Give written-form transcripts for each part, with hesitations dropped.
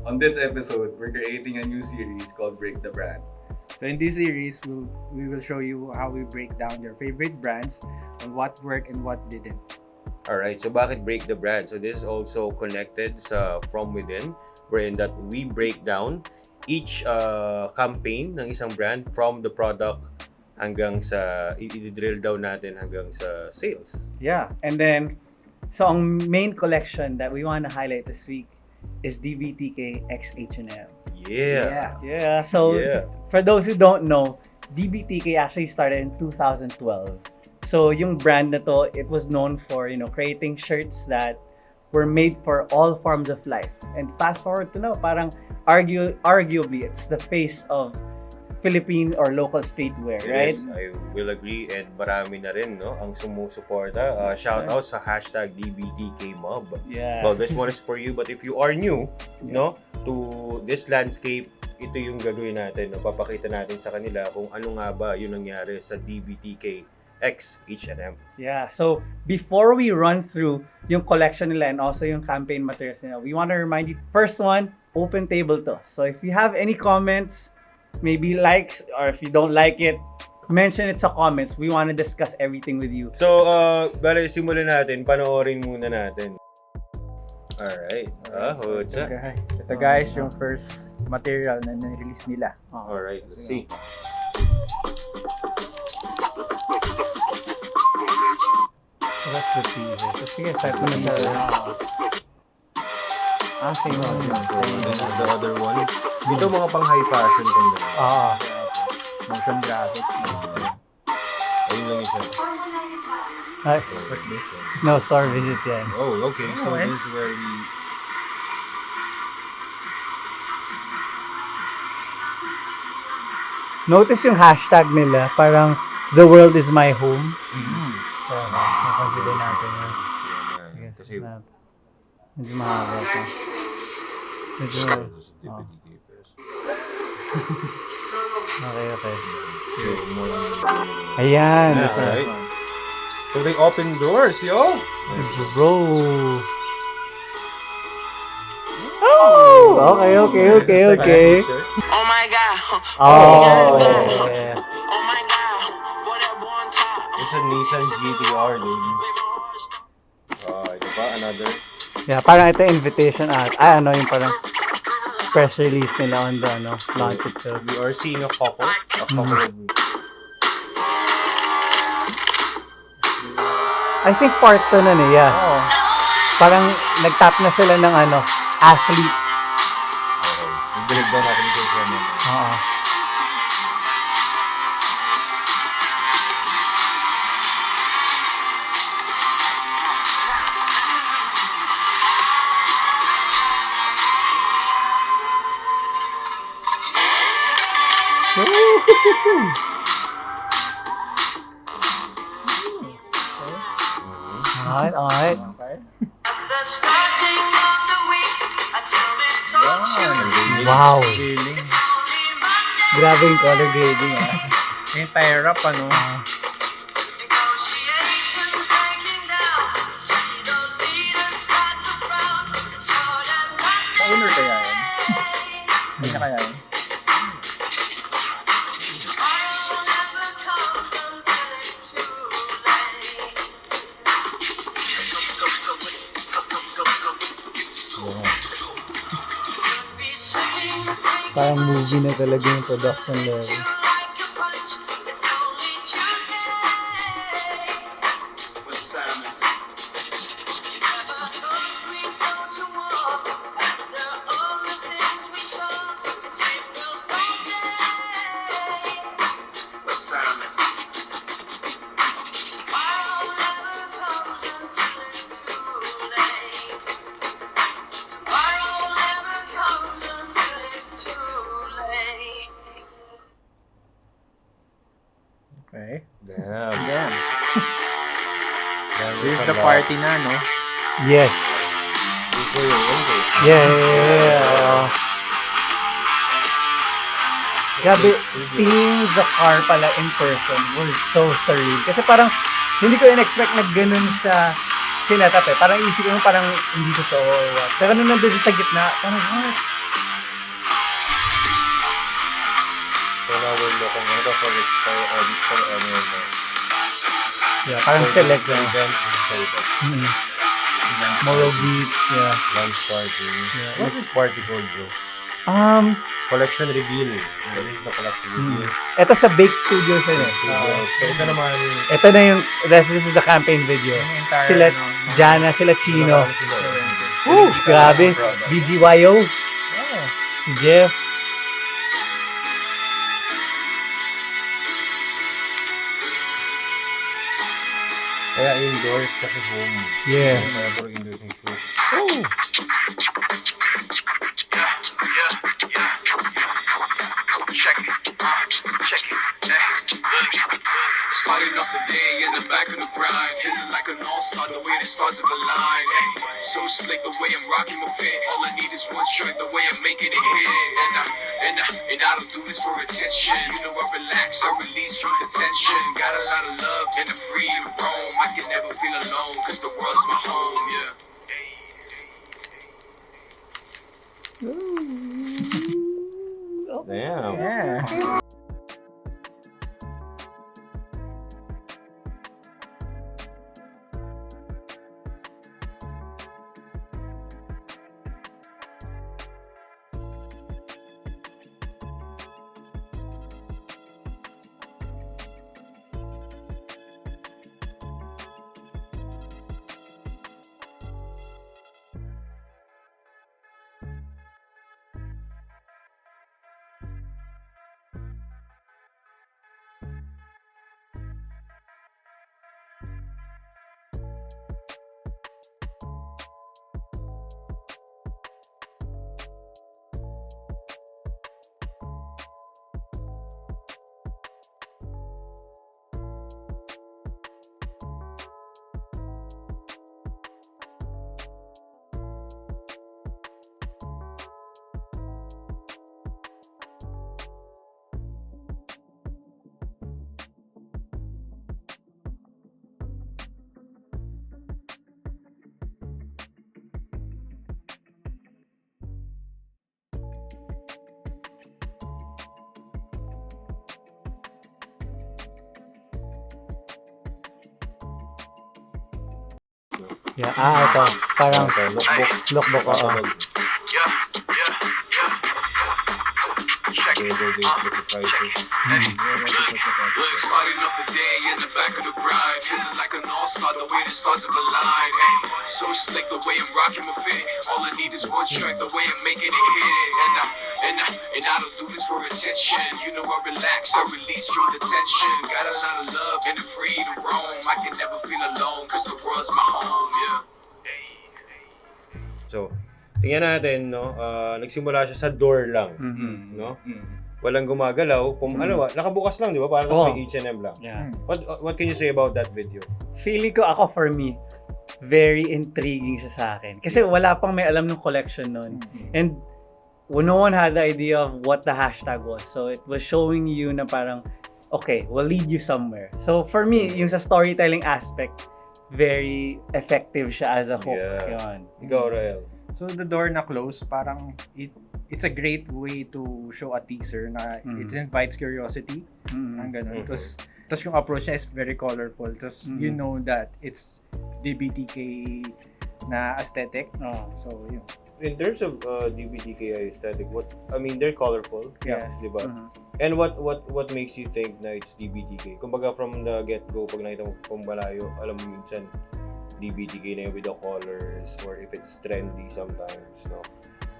On this episode, we're creating a new series called Break the Brand. So in this series, we will show you how we break down your favorite brands and what worked and what didn't. Alright, so bakit break the brand? So this is also connected sa From Within, wherein that we break down each campaign ng isang brand from the product hanggang sa i-drill down natin hanggang sa sales. Yeah, and then so ang main collection that we want to highlight this week is DBTK x H&M. Yeah. So for those who don't know, DBTK actually started in 2012. So yung brand na to, it was known for, creating shirts that were made for all forms of life. And fast forward to now, parang arguably it's the face of Philippine or local streetwear, right? Yes, I will agree, and marami na rin ang sumusuporta. Shout out sa hashtag DBTKMob. Yeah. Well, this one is for you, but if you are new, to this landscape, ito yung gagawin natin. Papakita natin sa kanila kung ano nga ba yung nangyari sa DBTK x H&M. Yeah, so before we run through yung collection nila and also yung campaign materials nila, we want to remind you, first one, open table to. So if you have any comments, maybe likes, or if you don't like it, mention it sa comments. We want to discuss everything with you. So, bale, simulan natin. Panoorin muna natin. Alright. Ito guys, yung first material na nirelease nila. Alright, let's see. So that's the teaser. So sige, start mo na siya. Same one. This is the other one. Ito mga pang high fashion kung Motion graphics. ayun lang isa. What's this? No, store visit yan. Oh, okay. So this is where we... Notice yung hashtag nila, parang the world is my home. So, consider natin yun. Kasi Medyo mahaba pa. Medyo... Okay. Ayan. Right. So they open doors, yo! Bro! Oh! Okay. Oh my god. Oh, yeah. Oh my god. What up on top? It's a Nissan GTR, dude. Ito pa, another. Yeah, parang ito invitation at yung parang press release nila on the launch itself. We are seeing a couple. I think part 2 na niya. Parang nag-tap na sila ng athletes. Binig daw natin ito sa mga. Alright. Wow. Grabe yung color grading, Yung tie wrap, Owner kaya yun? Hindi na kaya yun? Parang movie na talaga yung production level. Okay. Damn. This is the party na, no? Yes. Yeah. Grabe, seeing the car pala in person was so surreal. Kasi parang, hindi ko in-expect na ganun siya sinetap eh. Parang isipin mo parang hindi totoo or what. Pero nung nandun siya sa gitna, parang what? kung ano to for annual mo. Yeah, parang select lang. Event, event. Moral beats, yeah. Lunch party. Yeah. What's this party called, bro? Collection reveal. So this is the collection reveal. Ito sa Baked Studios yun. So ito naman. Ito na yung, this is the campaign video. Sila Jana, sila Chino. Grabe. BGYO. Si Jeff. Kaya indoors kasi home. Yeah. Kaya puro indoors yung shoot. Starting off the day in the back of the grind, feeling like a Northstar, the way the stars of the line. So slick the way I'm rocking my fit. All I need is one strike, the way I'm making it hit. And I don't do this for attention. You know I relax, I release from the tension. Got a lot of love and the freedom to roam. I can never feel alone, cause the world's my home, yeah. Damn. Yeah. Yeah, ito. Parang lookbook. Oo. Look, starting off the day in the back of the grind, feeling like an all-star, the way the stars of the line. So slick the way I'm rocking my fit. All I need is one strike, the way I'm making it hit. And I don't do this for attention. You know I relax, I release from the tension. Got a lot of love and the freedom to roam. I can never feel alone, cause the world's my home, yeah. So, tingnan natin, no? Nagsimula siya sa door lang, no? Walang gumagalaw. Nakabukas lang, di ba? Parang may H&M lang. Yeah. What can you say about that video? Feeling ko ako, for me, very intriguing siya sa akin. Kasi wala pang may alam ng collection nun. And no one had the idea of what the hashtag was. So it was showing you na parang, okay, we'll lead you somewhere. So for me, yung sa storytelling aspect, very effective siya as a hook. Yeah. Yun. Ikaw, Rael. So the door na close, parang it's a great way to show a teaser na it invites curiosity. Ang ganun. Tapos yung approach niya is very colorful. Tapos you know that it's DBTK na aesthetic. So yun. In terms of DBTK aesthetic, they're colorful. Yes. Diba? And what makes you think na it's DBTK? Kumbaga from the get-go, pag nakita mo kung malayo, alam mo minsan DBTK na yun with the colors or if it's trendy sometimes, no?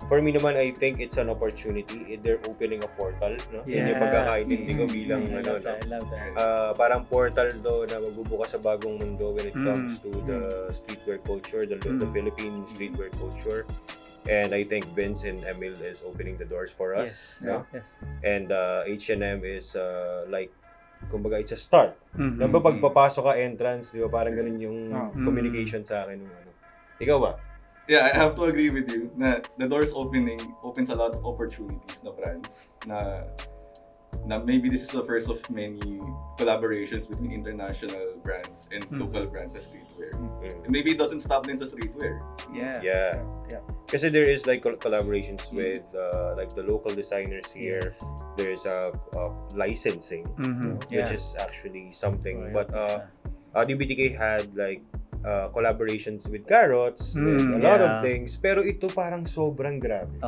For me naman, I think it's an opportunity. They're opening a portal, no? Yun yung pagkakaintindi ko bilang parang portal do na magbubukas sa bagong mundo when it comes to the streetwear culture, the Philippine streetwear culture. And I think Vince and Emil is opening the doors for us, no? Yes. And H&M is like, kumbaga, it's a start. Diba pag papasok ka entrance, di ba parang ganun yung communication sa akin. Ikaw ba? Yeah, I have to agree with you na the doors opens a lot of opportunities na brands na maybe this is the first of many collaborations between international brands and local brands sa streetwear. And maybe it doesn't stop din sa streetwear. Yeah. Yeah. Kasi there is like collaborations with like the local designers here. Yes. There's licensing, which is actually something. But DBTK had like collaborations with Carrots, with a lot of things. Pero ito parang sobrang grabe.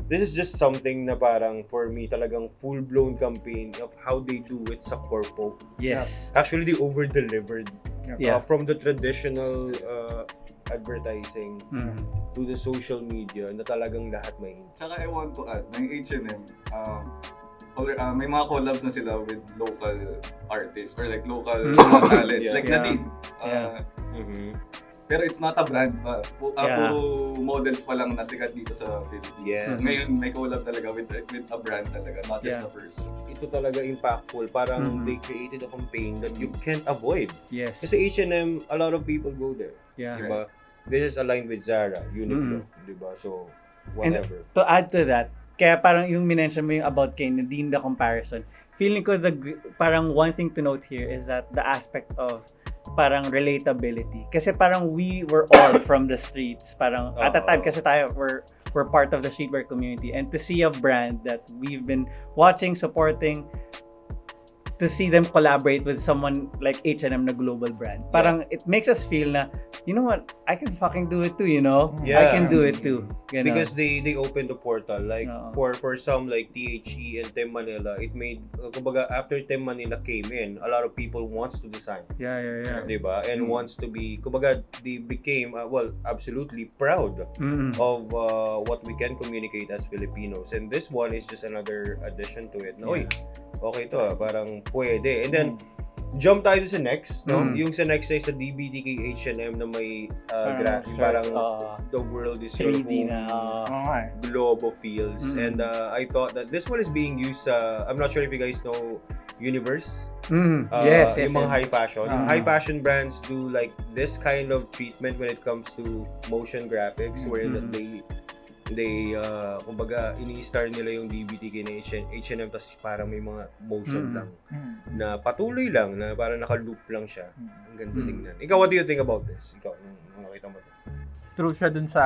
This is just something na parang for me talagang full-blown campaign of how they do it sa corpo. Yes. Actually, they over-delivered from the traditional advertising to the social media na talagang lahat may. Tsaka I want to add, ng H&M, may mga collabs na sila with local artists or like local talents, like Nadine. Pero it's not a brand. Puro models pa lang na sikat dito sa Philippines. Yes. So, ngayon may collab talaga with a brand talaga, not just a person. Ito talaga impactful. Parang they created a campaign that you can't avoid. Yes. Kasi H&M, a lot of people go there. Yeah. Diba? This is aligned with Zara, Uniqlo. Diba? So, whatever. And to add to that, kaya parang yung minention mo yung about kay Nadine, the comparison, feeling ko parang one thing to note here is that the aspect of parang relatability. Kasi parang we were all from the streets. Parang at a time kasi tayo, we're part of the streetwear community. And to see a brand that we've been watching, supporting, to see them collaborate with someone like H&M na global brand. Parang it makes us feel na, you know what, I can fucking do it too, you know? I can do it too. Ganun. Because they opened the portal. Like, for some like THE and Team Manila, it made, kumbaga, after Team Manila came in, a lot of people wants to design. Yeah. Diba? And wants to be, kumbaga, they became, absolutely proud of what we can communicate as Filipinos. And this one is just another addition to it. Oy, okay to parang pwede. And then, jump tayo sa next, no? Yung sa next ay sa DBTK H&M na may parang the world is your 3D home, Globo feels. And I thought that this one is being used I'm not sure if you guys know Universe. Yes. Yung mga high fashion. High fashion brands do like this kind of treatment when it comes to motion graphics where they kumbaga ini-star nila yung DBTK na H&M tas parang may mga motion lang na patuloy lang na parang naka-loop lang siya. Ang ganda tingnan. Ikaw, what do you think about this? Ikaw, nung nakita mo to? True siya dun sa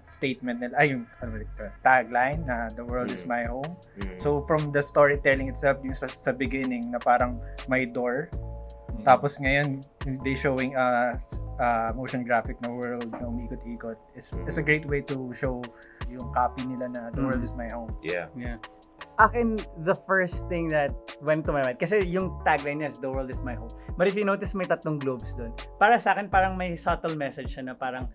statement nila, yung tagline na the world is my home. So from the storytelling itself, yung sa beginning na parang may door. Tapos ngayon, they showing motion graphic na world na umikot-ikot. It's a great way to show yung copy nila na the world is my home. Yeah. Akin, the first thing that went to my mind, kasi yung tagline niya is the world is my home. But if you notice, may 3 globes dun. Para sa akin, parang may subtle message siya na parang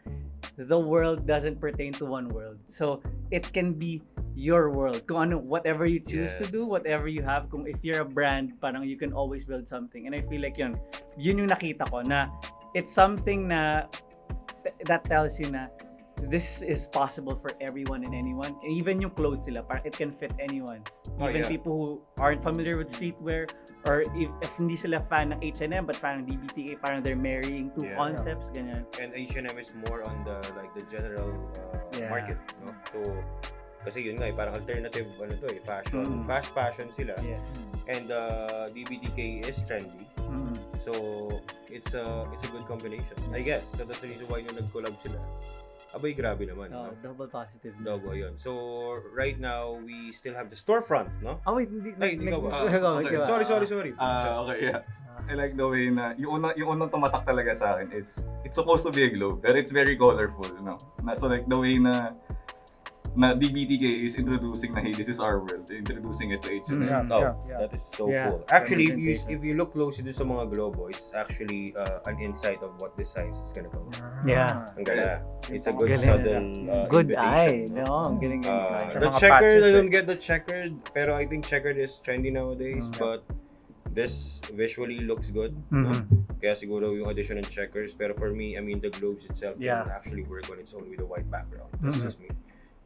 the world doesn't pertain to one world. So, it can be your world. Kung ano, whatever you choose to do, whatever you have, kung if you're a brand, parang you can always build something. And I feel like yun yung nakita ko na it's something na that tells you na this is possible for everyone and anyone. And even yung clothes sila, parang it can fit anyone. Even people who aren't familiar with streetwear or if hindi sila fan ng H&M but fan ng DBTK, parang they're marrying two concepts, ganyan. And H&M is more on the general market, no? So kasi yun nga parang alternative fashion. Fast fashion sila. Yes. And DBTK is trendy. So it's a good combination. I guess. So that's the reason why nung nag-collab sila. Abay, grabe naman. No? Double positive. Double, yun. So, right now, we still have the storefront, no? Oh, wait, hindi. Ay, hindi ka ba? Okay. Sorry. Okay, yeah. I like the way na, yung unang tumatak talaga sa akin is, it's supposed to be a globe, but it's very colorful, no? So, like, the way na DBTK is introducing na, hey, this is our world, introducing it to H&M. That is so cool. Actually, if you look closely sa mga globo, it's actually an insight of what designs is gonna come. Ang ganda. It's a good subtle good eye. No? No, ang galing. The checkered, I don't get the checkered, pero I think checkered is trendy nowadays, but this visually looks good. No? Kaya siguro yung addition ng checkers, pero for me, I mean, the globes itself can actually work on its own with a white background. That's just me.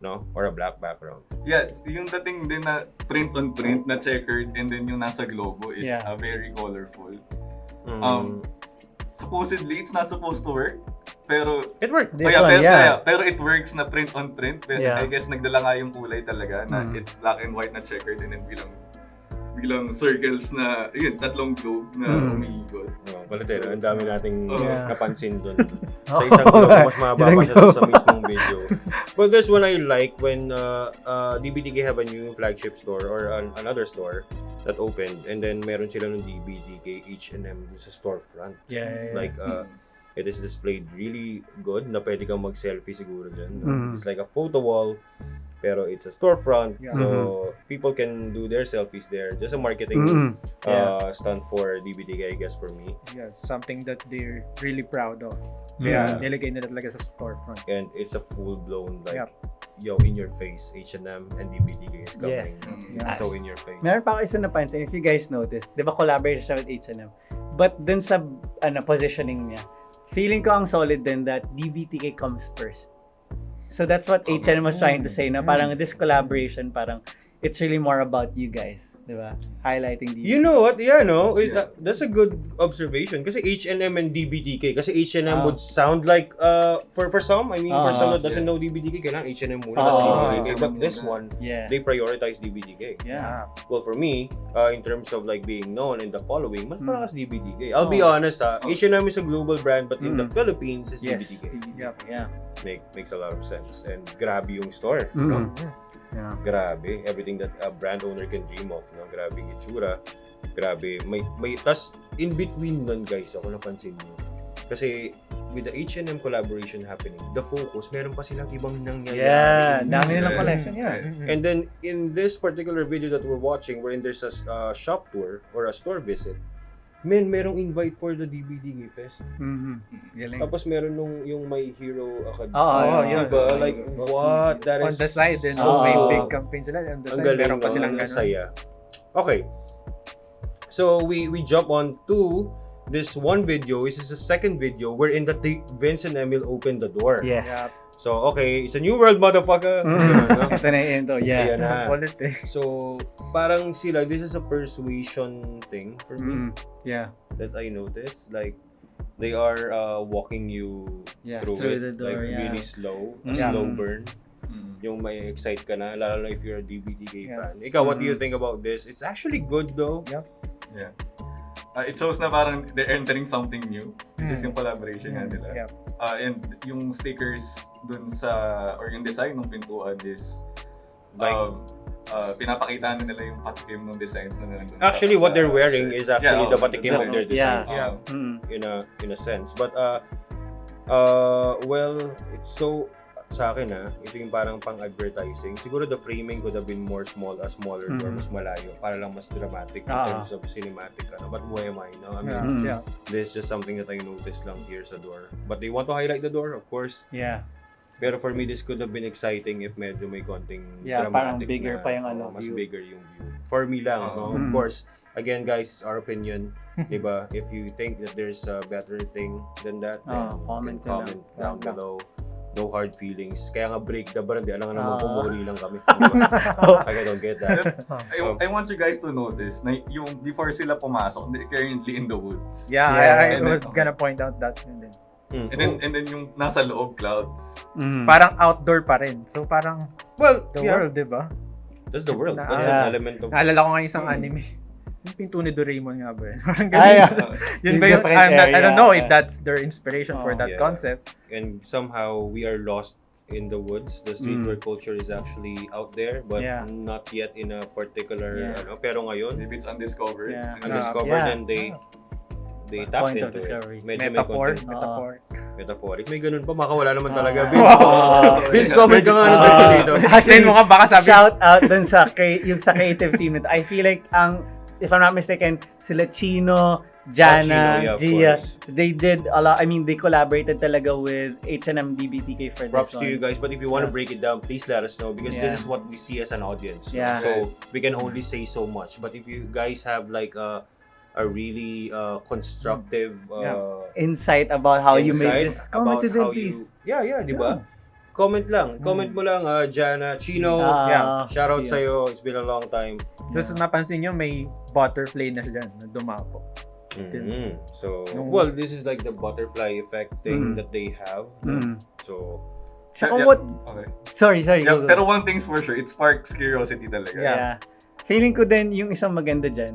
No? Or a black background. Yeah, yung dating din na print on print na checkered and then yung nasa globo is very colorful. Supposedly, it's not supposed to work. Pero it worked. Pero it works na print on print. Pero I guess nagdala nga yung kulay talaga na it's black and white na checkered and then biglang circles na, yun, tatlong globe na umiikot. Palatero, ang dami nating Yeah. napansin doon. Sa isang globe, mas mababa pa siya dun sa mismong video. But there's one I like when DBTK have a new flagship store or another store that opened, and then meron sila ng DBTK H&M sa storefront. Yeah. Like, it is displayed really good na pwede kang mag-selfie siguro dyan. It's like a photo wall, pero it's a storefront. Yeah. So, people can do their selfies there. Just a marketing stunt for DBTK, I guess, for me. Yeah, something that they're really proud of. Yeah. Nilagay nila talaga sa storefront. And it's a full-blown, like, Yep. yo, in your face, H&M and DBTK is coming. Yes. It's so in your face. Meron pa ako isa napansin, if you guys notice, di ba collaboration siya with H&M? But dun sa positioning niya, feeling ko ang solid din that DBTK comes first. So that's what H&M was trying to say, na parang this collaboration, parang it's really more about you guys, di ba? Highlighting DBTK. You know what? Yeah, no? That's a good observation. Kasi H&M and DBTK. Kasi H&M would sound like, for some, I mean, for some that doesn't know DBTK, kailangan H&M muna, tas DBTK. But this one, they prioritize DBTK. Yeah. Well, for me, in terms of like being known and the following, mas malakas DBTK. I'll be honest, H&M is a global brand, but in the Philippines, it's DBTK. Yeah. Makes a lot of sense. And grabe yung store. Mm. Yeah. Grabe, everything that a brand owner can dream of, no? Grabe yung itsura. Grabe, may tas in between nun, guys, ako napansin mo. Kasi with the H&M collaboration happening, the focus, meron pa silang ibang nangyayari. Yeah, dami nilang collection, And then in this particular video that we're watching, wherein there's a shop tour or a store visit, merong invite for the DBTK Fest. Galing. Tapos meron yung My Hero Academy. Yeah. Diba? Like, what? That is On the side, then may big campaign sila. On the ang side, galing, meron pa silang ang ganun. saya. Okay. So, we jump on to this one video. This is the second video wherein Vince and Emil opened the door. Yes. Yep. So, okay. It's a new world, motherfucker. Ito na yun to. Yeah. Ayan na. Wallet eh. So, parang sila, this is a persuasion thing for me Yeah. that I noticed. Like, they are walking you through the it. door, Like, yeah. really slow. A Yeah. slow burn. Yung may excite ka na, lalo na if you're a DBTK fan. Ikaw, what do you think about this? It's actually good though. Yeah. It shows na parang they're entering something new, which is yung collaboration nga nila. Yep. And yung stickers dun sa, or yung design ng pintuan is, Like, pinapakita na nila yung patikim ng designs na nandun. actually, what they're wearing shirts. is actually the patikim Yeah. of their designs. Yeah. In a sense. But, well, it's so, sa akin ito yung parang pang-advertising. Siguro the framing could have been more smaller or mas malayo para lang mas dramatic in terms of cinematic. But who am I? No? I mean, this is just something that I noticed lang here sa door. But they want to highlight the door, of course. Yeah. Pero for me, this could have been exciting if medyo may konting parang dramatic bigger na, pa yung mas view. bigger yung view. For me lang, no? Of course, again guys, our opinion, diba? If you think that there's a better thing than that, then you can comment down below. No hard feelings. Kaya nga break the brand. Alam nga naman pumuli lang kami. I don't get that. I want you guys to notice na yung before sila pumasok, they're currently in the woods. Yeah, I was gonna point out that. And then yung nasa loob clouds. Parang outdoor pa rin. So parang Well, the world, di ba? That's the world. That's an element of... Naalala ko nga isang anime. Yung pinto ni Doraemon nga ba yun? Parang ganun. Yun ba yung... I don't know if that's their inspiration for that concept. And somehow we are lost in the woods. The streetwear culture is actually out there, but not yet in a particular... pero ngayon, Maybe it's undiscovered. undiscovered and they tap into it. Medyo metaphoric. May ganun pa. Makawala naman talaga. Vince, comment ka nga ng dito. Actually, mo nga baka sabi... Shout out dun sa yung sa creative team nito. I feel like if I'm not mistaken, sila Chino, Jana, Gia, they did a lot. I mean, they collaborated talaga with H&M DBTK for this Props one. to you guys, but if you want to break it down, please let us know because this is what we see as an audience. Yeah. So we can only say so much. But if you guys have like a really constructive insight about how you made this, comment to them, please. Di ba? Comment lang. Comment mo lang, Jana, Chino. Shoutout sa'yo. It's been a long time. Just napansin nyo, may butterfly na siya na dumapo. So, well, this is like the butterfly effect thing that they have. So, Sorry. Yeah, Go. pero one thing's for sure, it sparks curiosity talaga. Yeah. Feeling ko din yung isang maganda dyan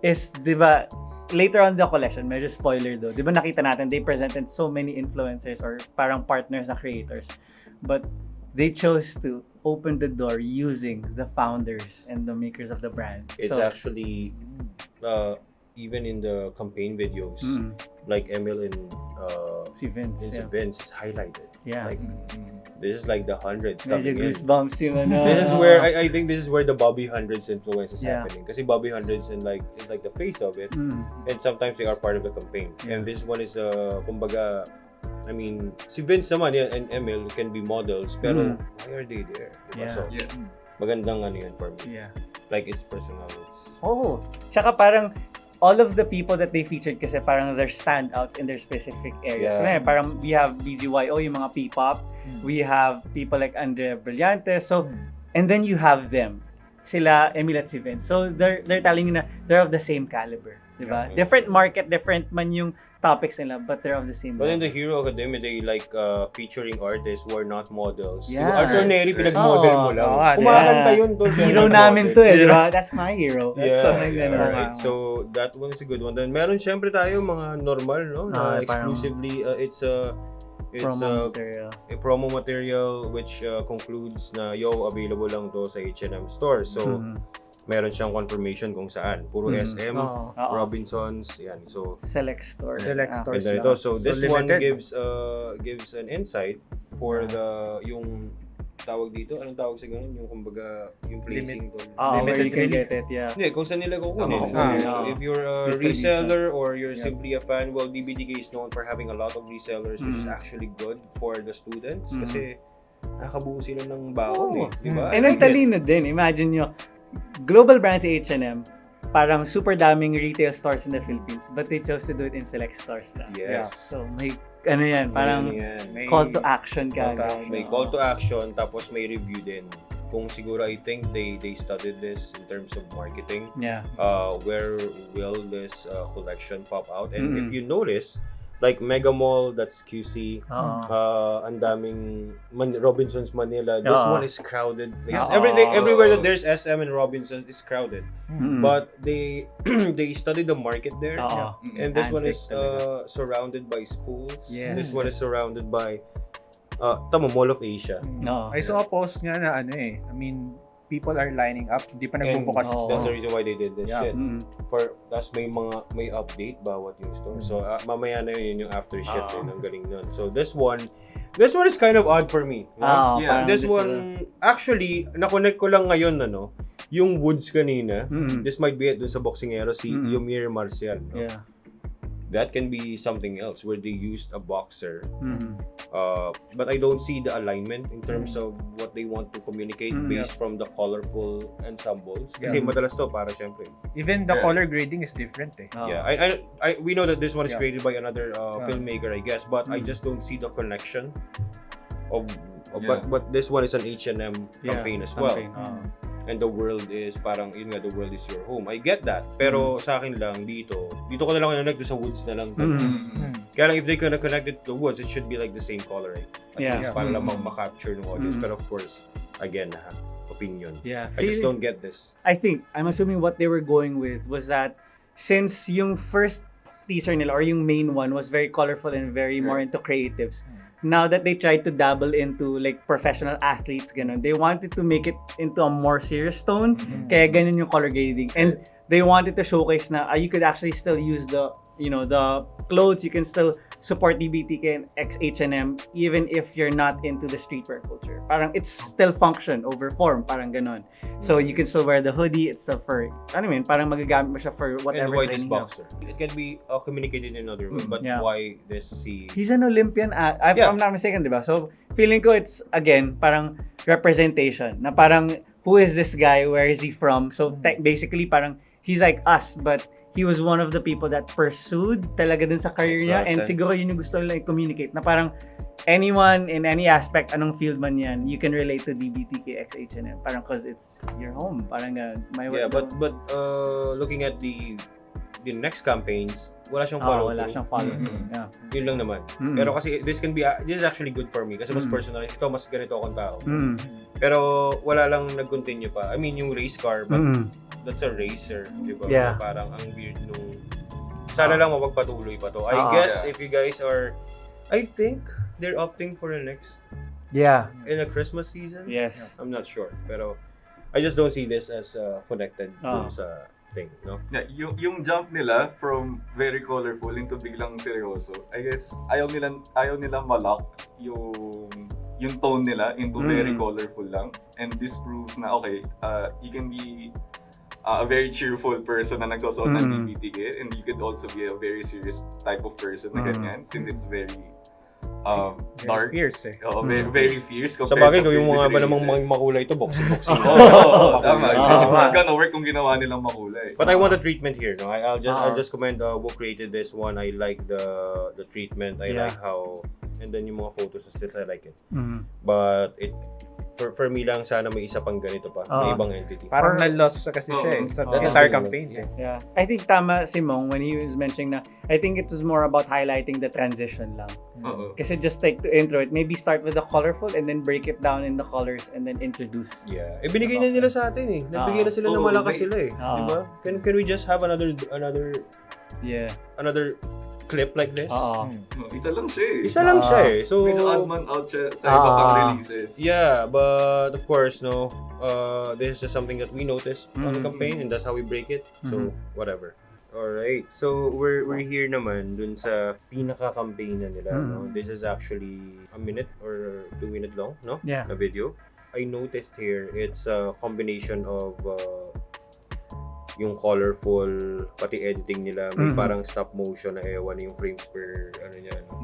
is, di ba, later on the collection, medyo spoiler though, di ba nakita natin, they presented so many influencers or parang partners na creators. But they chose to open the door using the founders and the makers of the brand. It's actually, even in the campaign videos, like Emil and si Vince, Vince is highlighted. Yeah. Like, this is like the hundreds medyo coming in. goosebumps yung ano. This is where I think this is where the Bobby Hundreds influence is Yeah. happening. Kasi Bobby Hundreds is like the face of it, and sometimes they are part of the campaign. Yeah. And this one is kumbaga, I mean, si Vince naman and Emil can be models, pero why are they there? Diba? Yeah. So, magandang ano yan for me. Yeah. Like it's personal. It's Oh, tsaka parang all of the people that they featured kasi parang they're standouts in their specific areas. Yeah. So, parang we have BGYO, yung mga P-pop. We have people like Andrea Brillantes. So, and then you have them. Sila, Emil at si Vince. So, they're telling you na they're of the same caliber. Diba? Yeah. Different market, different man yung topics nila, but they're of the same But in level. the Hero Academy, they like featuring artists who are not models. Yeah. Yung Alternary, pinag-model mo lang. Oo, Kumakanta yun, tol. Hero namin to diba? That's my hero. That's something yeah, that right. So that one is a good one. Then meron syempre tayo mga normal, no? Na exclusively it's a promo material. A promo material which concludes na available lang to sa H&M store. So meron siyang confirmation kung saan. Puro SM, Robinsons, yan. So Select stores. and then ito. So this one limited. gives an insight for yung tawag dito, anong tawag sa ganun? Yung kumbaga, yung placing to. Where you can get it, yeah. Hindi, kung saan nila kukunin. If you're a reseller or you're simply a fan, well, DBTK is known for having a lot of resellers, which is actually good for the students kasi nakakabuo sila ng baon diba? And ang talino din, imagine nyo, global brands sa H&M, parang super daming retail stores in the Philippines, but they chose to do it in select stores na. Yes. So may ano yan, parang May call to action ka. May call to action, tapos may review din. Kung siguro, I think they studied this in terms of marketing. Yeah. Where will this collection pop out? And if you notice, like Mega Mall, that's QC. Ang daming Robinsons Manila. This one is crowded. Everywhere that there's SM and Robinsons is crowded. But they studied the market there. And this one is surrounded by schools. Yes. This one is surrounded by Mall of Asia. I saw a post nga na I mean, people are lining up. Hindi pa nagbubukas yung store. That's the reason why they did this shit. Tas may update bawat yung store. So mamaya na yun yung after shit ang galing nun. So this one is kind of odd for me. This one actually na-connect ko lang ngayon yung Woods kanina. This might be it dun sa boxingero si Yomir Marcial. No? Yeah. That can be something else where they used a boxer. But I don't see the alignment in terms of what they want to communicate based from the colorful ensembles. Kasi madalas to para syempre. Even the color grading is different We know that this one is created by another filmmaker, I guess, but I just don't see the connection of but this one is an H&M campaign as well. And the world is parang yun nga, the world is your home. I get that. Pero sa akin lang dito ko na lang connect sa Woods na lang. Kaya lang if they gonna connect it to Woods, it should be like the same coloring. At least para lang ma-capture ng audience. But of course, again, opinion. Yeah. I just don't get this. I'm assuming what they were going with was that since yung first teaser nila or yung main one was very colorful and very more into creatives, now that they tried to dabble into like professional athletes, ganun, they wanted to make it into a more serious tone. Kaya ganun yung color grading. And they wanted to showcase na you could actually still use the clothes, you can still support DBTK and H&M even if you're not into the streetwear culture. Parang it's still function over form, parang ganon. So you can still wear the hoodie, it's still for, parang magagamit mo siya for whatever. And why this training boxer? It can be communicated in another way, but why this He's an Olympian, if I'm not mistaken, diba? So feeling ko it's, again, parang representation, na parang, who is this guy, where is he from? So basically parang, he's like us, but he was one of the people that pursued talaga dun sa career niya, and siguro yun yung gusto nila i-communicate na parang anyone in any aspect, anong field man yan, you can relate to DBTK x H&M parang cause it's your home, parang but looking at the yung next campaigns, wala siyang follow-through. Wala siyang follow-through. Yeah. Yun lang naman. Pero kasi this is actually good for me kasi mas personal. Ito, mas ganito akong tao. Pero wala lang nag-continue pa. I mean, yung race car, but that's a racer, di ba? Yeah. Parang ang weird nung... Sana lang mapagpatuloy pa to. I guess if you guys are... I think they're opting for the next... Yeah. In a Christmas season? Yes. I'm not sure. Pero I just don't see this as connected dun sa thing, no? Yeah, yung jump nila from very colorful into biglang seryoso, I guess ayaw nilang malock yung tone nila into very colorful lang. And this proves na okay, you can be a very cheerful person na nagsusuot ng DBTK, and you could also be a very serious type of person na ganyan, since it's very dark. Fierce eh. Very fierce Sa compared bagay, kung yung mga ba namang races. makulay ito, boxing. Tama. It's not gonna work kung ginawa nilang makulay. But I want the treatment here, no? I'll just comment who created this one. I like the treatment. I like how, and then yung mga photos still I like it. But it for me lang, sana may isa pang ganito pa, may ibang entity. Parang na-lost kasi siya sa entire campaign. Yeah. I think tama si Mong when he was mentioning na, I think it was more about highlighting the transition lang. Kasi just like to intro it, maybe start with the colorful and then break it down in the colors and then introduce. Yeah. Binigay na nila sa atin eh. Nagbigay na sila ng malakas sila eh. Diba? Can we just have another clip like this? Isa lang siya eh. Isa lang siya eh. So, medyo odd man out siya sa iba pang releases. Yeah, but of course, no, this is just something that we noticed on the campaign, and that's how we break it. So, whatever. Alright, so we're here naman dun sa pinaka-campaign na nila. No? This is actually a minute or 2 minute long, no? Yeah. Na video. I noticed here, it's a combination of yung colorful, pati editing nila, may parang stop motion na ewan yung frames per niya, no?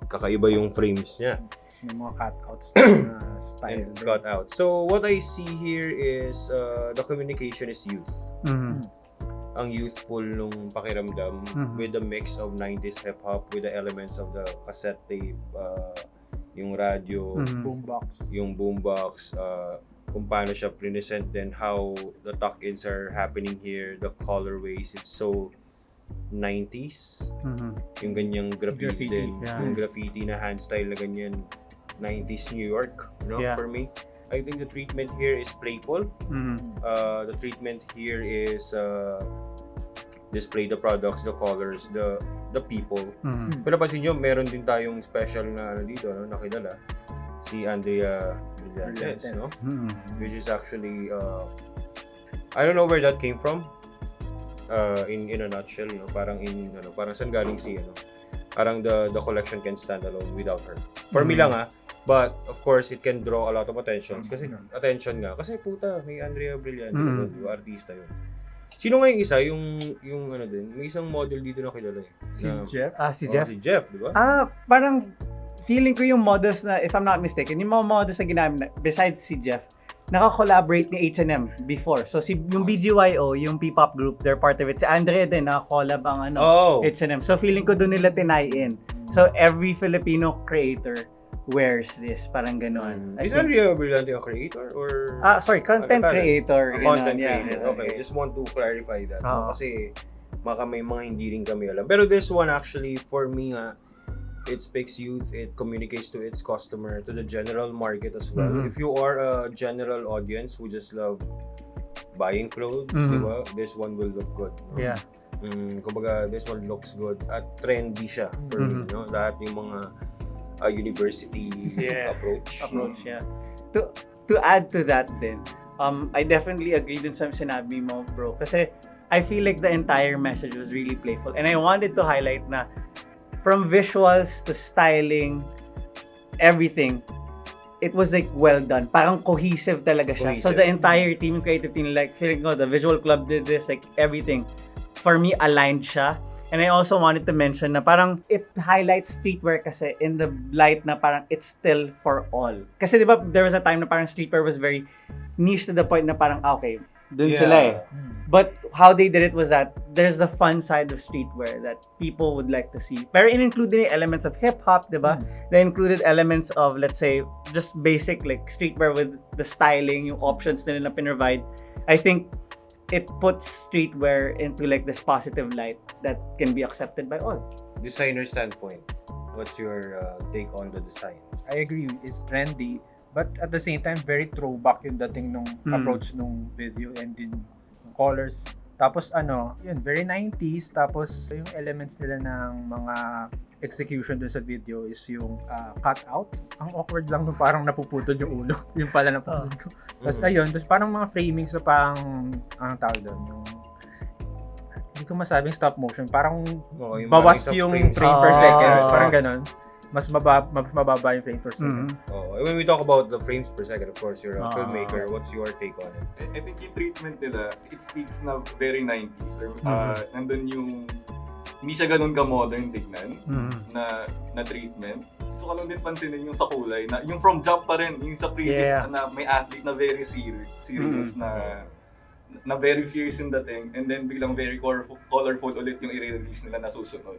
Kakaiba yung frames niya. May mga cutouts na style. And cutouts. So what I see here is the communication is youth. Ang youthful nung pakiramdam with the mix of 90s hip-hop with the elements of the cassette tape, yung radio, yung boombox, kung paano siya present, then how the tuck-ins are happening here, the colorways, it's so 90s. Yung ganyang graffiti din, yung graffiti na hand style na ganyan, 90s New York, no? For me, I think the treatment here is playful. The treatment here is display the products, the colors, the people. Kung napansin nyo, meron din tayong special na dito, no, nakilala, si Andrea Brillantes, no? Which is actually I don't know where that came from. In a nutshell, no? Parang parang saan galing si parang the collection can stand alone without her. For me lang but of course it can draw a lot of attention kasi puta, may Andrea Brillantes, di ba? Artista yun. Sino nga yung isa, yung din, may isang model dito na kilala eh. Si Jeff? Si Jeff? Si Jeff, di ba? Parang feeling ko yung models na, if I'm not mistaken, yung mga models na ginamit, besides si Jeff, naka-collaborate ni H&M before. So yung BGYO, yung P-pop group, they're part of it. Si Andrea din, naka-collab ang H&M. So feeling ko doon nila tinay-in. So every Filipino creator wears this, parang gano'n. Is Andrea Brillante a creator or? Content creator. Content creator. Okay, just want to clarify that. Kasi baka may mga hindi rin kami alam. Pero this one actually, for me it speaks youth, it communicates to its customer, to the general market as well. If you are a general audience who just love buying clothes, diba? This one will look good. No? Yeah. Kumbaga, this one looks good at trendy siya for me, no? Lahat yung mga university approach. Yeah. To add to that then, I definitely agree dun sa sinabi mo, bro. Kasi I feel like the entire message was really playful. And I wanted to highlight na from visuals to styling, everything, it was like well done. Parang cohesive talaga siya. So the entire team, creative team, like feeling ko, the visual club did this, like everything, for me, aligned siya. And I also wanted to mention na parang it highlights streetwear kasi in the light na parang it's still for all. Kasi di ba there was a time na parang streetwear was very niche to the point na parang okay, dun sila eh. But how they did it was that there's the fun side of streetwear that people would like to see. Pero it included elements of hip-hop, di ba? They included elements of, let's say, just basic like streetwear with the styling, yung options nila na pinrovide. I think it puts streetwear into like this positive light that can be accepted by all. Designer standpoint, what's your take on the design? I agree, it's trendy, but at the same time, very throwback yung dating nung approach nung video and din yung colors. Tapos yun, very 90s. Tapos yung elements nila ng mga execution dun sa video is yung cut out. Ang awkward lang nung parang napuputol yung ulo. Yung pala napuputol ko. Tapos ayun, tapos parang mga framings na parang, anong tawag doon, yung hindi ko masabing stop motion. Parang yung bawas mga yung frames. frame per second. Parang ganun. Mas mababa yung frame per second. When we talk about the frames per second, of course, you're a filmmaker. What's your take on it? I think yung treatment nila, it speaks na very 90s. Or, nandun yung, hindi siya ganun ka-modern tignan na treatment. So, kalong din pansinin yung sa kulay, na yung from jump pa rin, yung sa previous na may athlete na very serious na very fierce yung dating, and then biglang very colorful ulit yung i-release nila na susunod.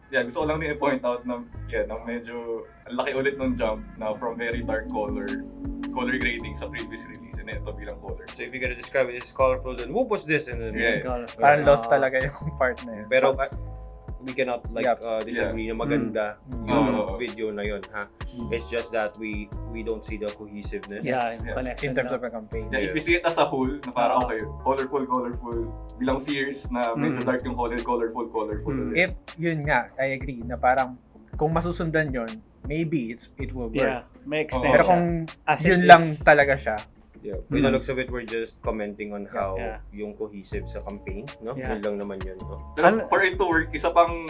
Gusto ko lang din i-point out na medyo laki ulit ng jump na from very dark color grading sa previous release, and then ito bilang color. So if you're gonna describe it as colorful, then whoop was this? And then Parang lost talaga yung part na yun. Pero we cannot disagree na maganda yung video na yun, ha? It's just that we don't see the cohesiveness. In terms of a campaign. If you see it as a whole, na parang okay, colorful, bilang fierce na medyo dark yung colorful ulit. If yun nga, I agree na parang kung masusundan yun, maybe it will work. May extension. Pero kung yun lang talaga siya, By the looks of it, we're just commenting on how yung cohesive sa campaign, no? Yun lang naman yun, no? Pero for it to work, isa pang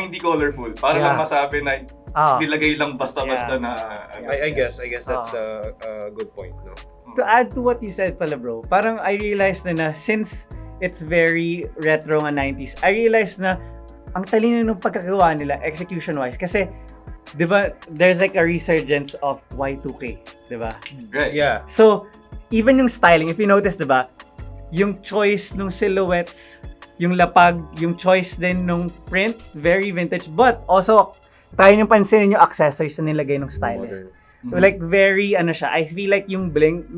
hindi colorful. Para lang masabi na nilagay lang basta-basta na... I guess that's a good point, no? To add to what you said pala, bro, parang I realized na since it's very retro nga 90s, I realized na ang talino ng pagkagawa nila execution-wise. Kasi, di ba, there's like a resurgence of Y2K, di ba? Right. Yeah. So, even yung styling, if you notice, di ba, yung choice ng silhouettes, yung lapag, yung choice din ng print, very vintage, but also, tayo nyo pansinin yung accessories na nilagay ng stylist. So, like, very, I feel like yung bling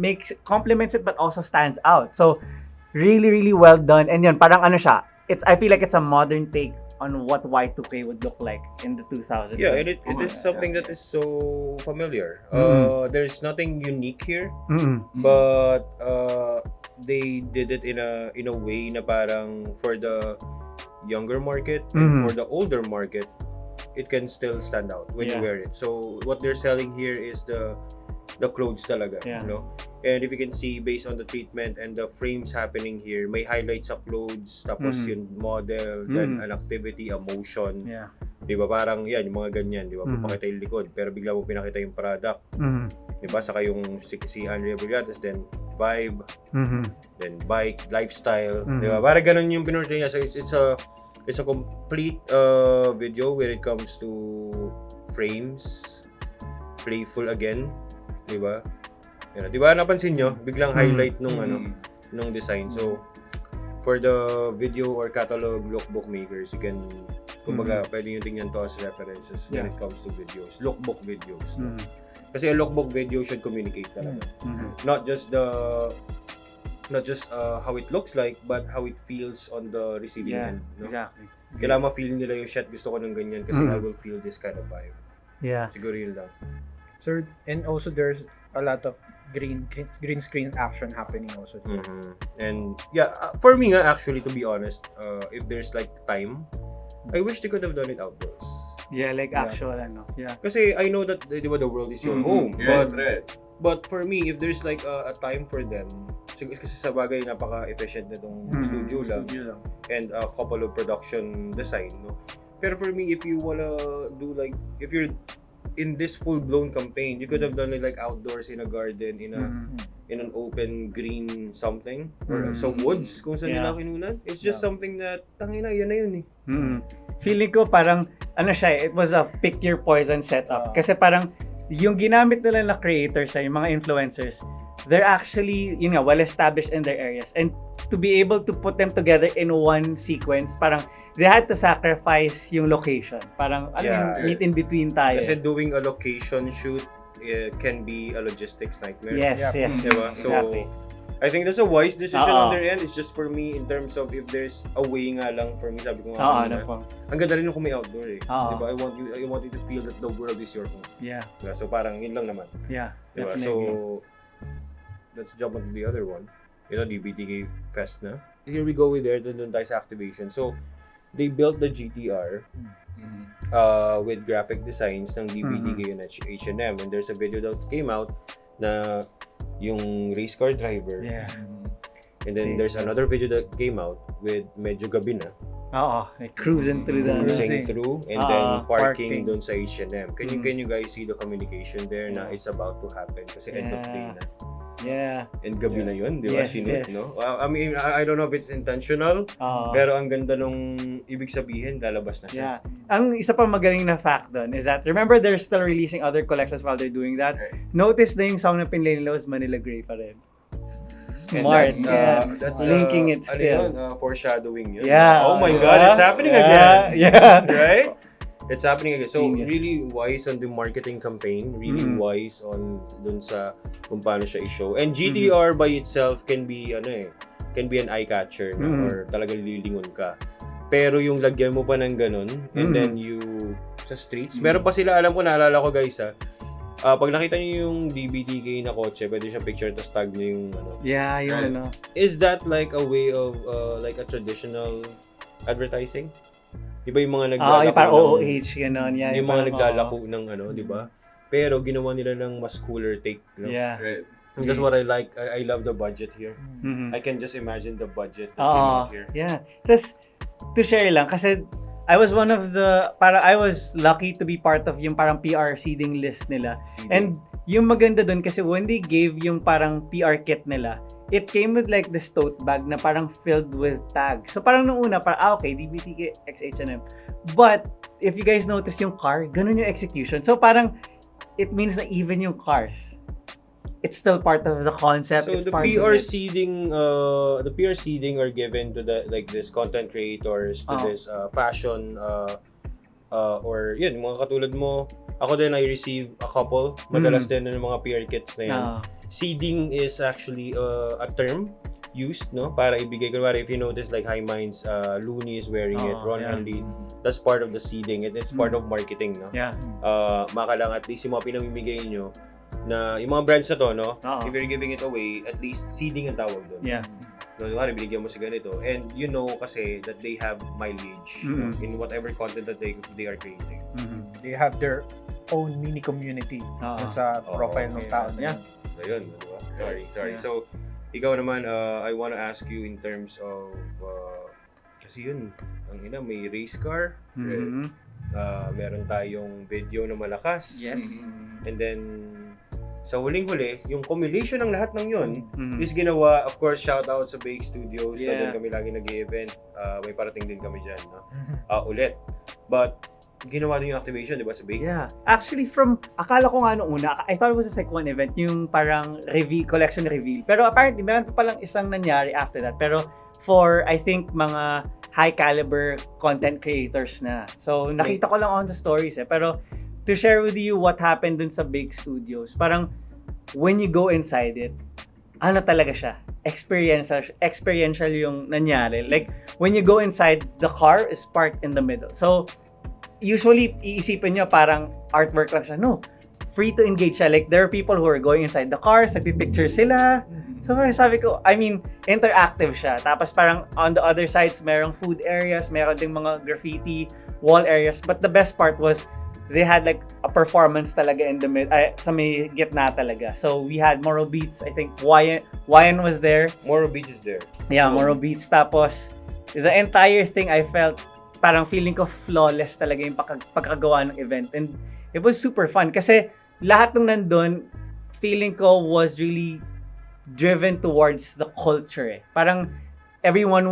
complements it, but also stands out. So, really, really well done. And yun, parang I feel like it's a modern take on what Y2K would look like in the 2000s. Yeah, and it is something that is so familiar. There's nothing unique here, but they did it in a way na parang for the younger market and for the older market, it can still stand out when you wear it. So what they're selling here is the clothes talaga, you know. And if you can see, based on the treatment and the frames happening here, may highlights sa clothes, tapos yung model, then an activity, a motion. Di ba? Parang yan, yung mga ganyan, di ba? Papakita yung likod, pero bigla mo pinakita yung product. Di ba? Saka yung si Henry Brillantes, then vibe, then bike, lifestyle. Di ba? Parang ganun yung pinortray niya. So it's a complete video when it comes to frames, playful again, di ba? Di ba napansin nyo, biglang highlight nung design. So for the video or catalog lookbook makers, you can kumbaga pwede nyo tingnan to as references when it comes to videos, lookbook videos. No? Kasi a lookbook video should communicate talaga. Not just how it looks like, but how it feels on the receiving end. No? Exactly. Kailangan ma-feel nila yung shit, gusto ko ng ganyan kasi I will feel this kind of vibe. Siguro yun lang. So, and also there's a lot of green screen action happening also. And for me actually, to be honest, if there's like time, I wish they could have done it outdoors. Actual Kasi I know that the world is your home, but for me, if there's like a time for them, kasi sa bagay napaka-efficient na itong studio lang and a couple of production design, no? Pero for me, if you wanna do like, if you're in this full-blown campaign, you could have done it like outdoors in a garden, in an open green something, or some woods kung saan nila kinunan. It's just something that, tangina, yan na yun eh. Feeling ko parang, it was a pick your poison setup. Kasi parang, yung ginamit nila na creators, yung mga influencers, they're actually, well-established in their areas. And to be able to put them together in one sequence, parang, they had to sacrifice yung location. Parang, meet in between tayo. Kasi doing a location shoot can be a logistics nightmare. Yes. Diba? So, exactly. I think that's a wise decision on their end. It's just for me, in terms of if there's a way nga lang for me, sabi ko nga, ang ganda rin kung may outdoor eh. Diba? I want you to feel that the world is your home. Yeah. Diba? So parang yun lang naman. Yeah, diba? So, let's jump on to the other one. Ito, DBTK Fest na. Here we go with there, dun tayo sa activation. So, they built the GTR with graphic designs ng DBTK and H&M. And there's a video that came out na yung race car driver. Yeah. And then there's another video that came out with medyo gabi na. Like cruising through the... Cruising through and then parking dun sa H&M. Can you guys see the communication there na it's about to happen? Kasi end of day na. Yeah. And gabi na yun, di ba? Yes. No? I mean, I don't know if it's intentional, pero ang ganda nung ibig sabihin, lalabas na siya. Yeah. Ang isa pa magaling na fact doon is that, remember they're still releasing other collections while they're doing that? Notice na yung song na pinlay nila was Manila Grey pa rin. And that's linking it still. Foreshadowing yun. Yeah. Oh my God, it's happening again. Yeah. Right? It's happening again. So, Genius. really wise on the marketing campaign. Really wise on dun sa kung paano siya i-show. And GTR by itself can be an eye-catcher or talagang lilingon ka. Pero yung lagyan mo pa ng ganun, and then you sa streets. Meron pa sila, alam ko, naalala ko guys pag nakita niyo yung DBTK na kotse, pwede siya picture tapos tag niyo yung Yeah, yun Is that like a way of like a traditional advertising? Diba yung mga naglalako yung parang OOH, gano'n. Yeah, yung mga naglalako ng diba? Pero ginawa nila ng mas cooler take. No? Yeah. Right. And that's what I like. I love the budget here. I can just imagine the budget that came out here. Yeah. Tapos, to share lang, kasi I was one of the, I was lucky to be part of yung parang PR seeding list nila. And yung maganda dun kasi when they gave yung parang PR kit nila, it came with like this tote bag na parang filled with tags. So parang nung una, okay, DBTK x H&M. But if you guys notice yung car, ganun yung execution. So parang it means na even yung cars, it's still part of the concept. So the PR seeding are given to the like this content creators, to this fashion or yun, mga katulad mo. Ako din, I receive a couple. Madalas din ng mga PR kits na yan. Seeding is actually a term used, no? Para ibigay, kunwari, if you notice, like High Minds, Looney is wearing it, Ron Hanley, that's part of the seeding. It's part of marketing, no? Yeah. Maka lang, at least yung mga pinamimigay nyo, na yung mga brands na to, no? If you're giving it away, at least seeding ang tawag doon. Yeah. So, kunwari, binigyan mo sa ganito. And you know kasi that they have mileage in whatever content that they are creating. They have their own mini community sa profile ng tao na yan. So yun, diba? Sorry. Yeah. So, ikaw naman, I wanna ask you in terms of, kasi yun, ang ina, may race car, meron tayong video na malakas. Yes. And then, sa huling-huli, yung combination ng lahat ng yun is ginawa, of course, shout out sa Bake Studios, na doon kami lagi nag-i-event, may parating din kami dyan, no? Ulit. But, ginawa din yung activation, di ba, sa Bake? Yeah. Actually, akala ko nga nung una, I thought it was just like one event, yung parang collection reveal. Pero apparently, meron pa palang isang nangyari after that. Pero for, I think, mga high caliber content creators na. So, nakita ko lang on the stories Pero, to share with you what happened dun sa Bake Studios, parang, when you go inside it, ano talaga siya? Experiential yung nangyari. Like, when you go inside, the car is parked in the middle. So, usually, iisipin nyo parang artwork lang siya. No, free to engage siya. Like, there are people who are going inside the cars, nagpipicture sila. So, sabi ko, I mean, interactive siya. Tapos parang on the other sides, merong food areas, meron ding mga graffiti wall areas. But the best part was, they had like a performance talaga in the sa may gitna talaga. So, we had Moro Beats. I think Wyan was there. Moro Beats is there. Yeah, Moro Beats. Tapos, the entire thing, I felt parang feeling ko flawless talaga yung pagkagawa ng event. And it was super fun kasi lahat ng nandun, feeling ko was really driven towards the culture. Parang everyone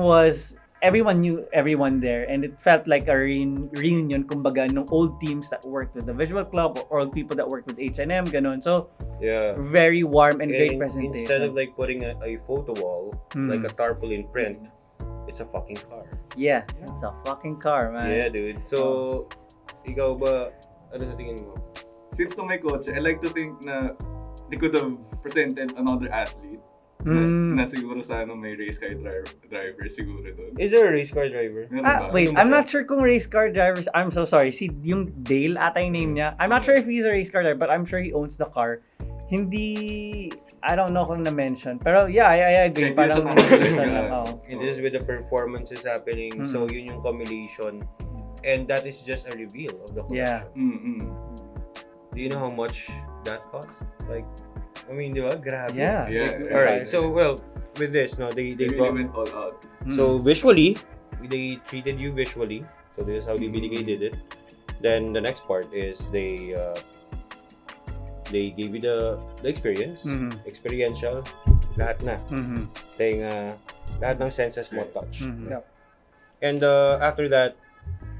knew everyone there, and it felt like a reunion, kumbaga, ng old teams that worked with the Visual Club or old people that worked with H&M, ganun. So, very warm and great presentation. Instead of like putting a photo wall, like a tarpaulin print, it's a fucking car. Yeah, it's a fucking car, man. Yeah, dude. So, ikaw ba, ano sa tingin mo? Since to my coach, I like to think na they could have presented another athlete Na siguro sa may race car driver siguro doon. Is there a race car driver? Meron ba? Wait, Ano ba I'm siya? not sure kung race car drivers. I'm so sorry. Yung Dale ata yung name niya. I'm not sure if he's a race car driver, but I'm sure he owns the car. Hindi, I don't know kung na-mention. Pero yeah, I agree. Check Parang, yun sa And this is with the performances happening. So, yun yung cumulation. And that is just a reveal of the collection. Mm-mm. Do you know how much that costs? Like, I mean, di ba? Grabe. Yeah. Alright, so, well, with this, no, they They brought... really went all out. So, visually, they treated you visually. So, this is how DBTK did it. Then, the next part is they gave you the experience, experiential, lahat na. Tenga, lahat ng senses mo touch. Yep. And after that,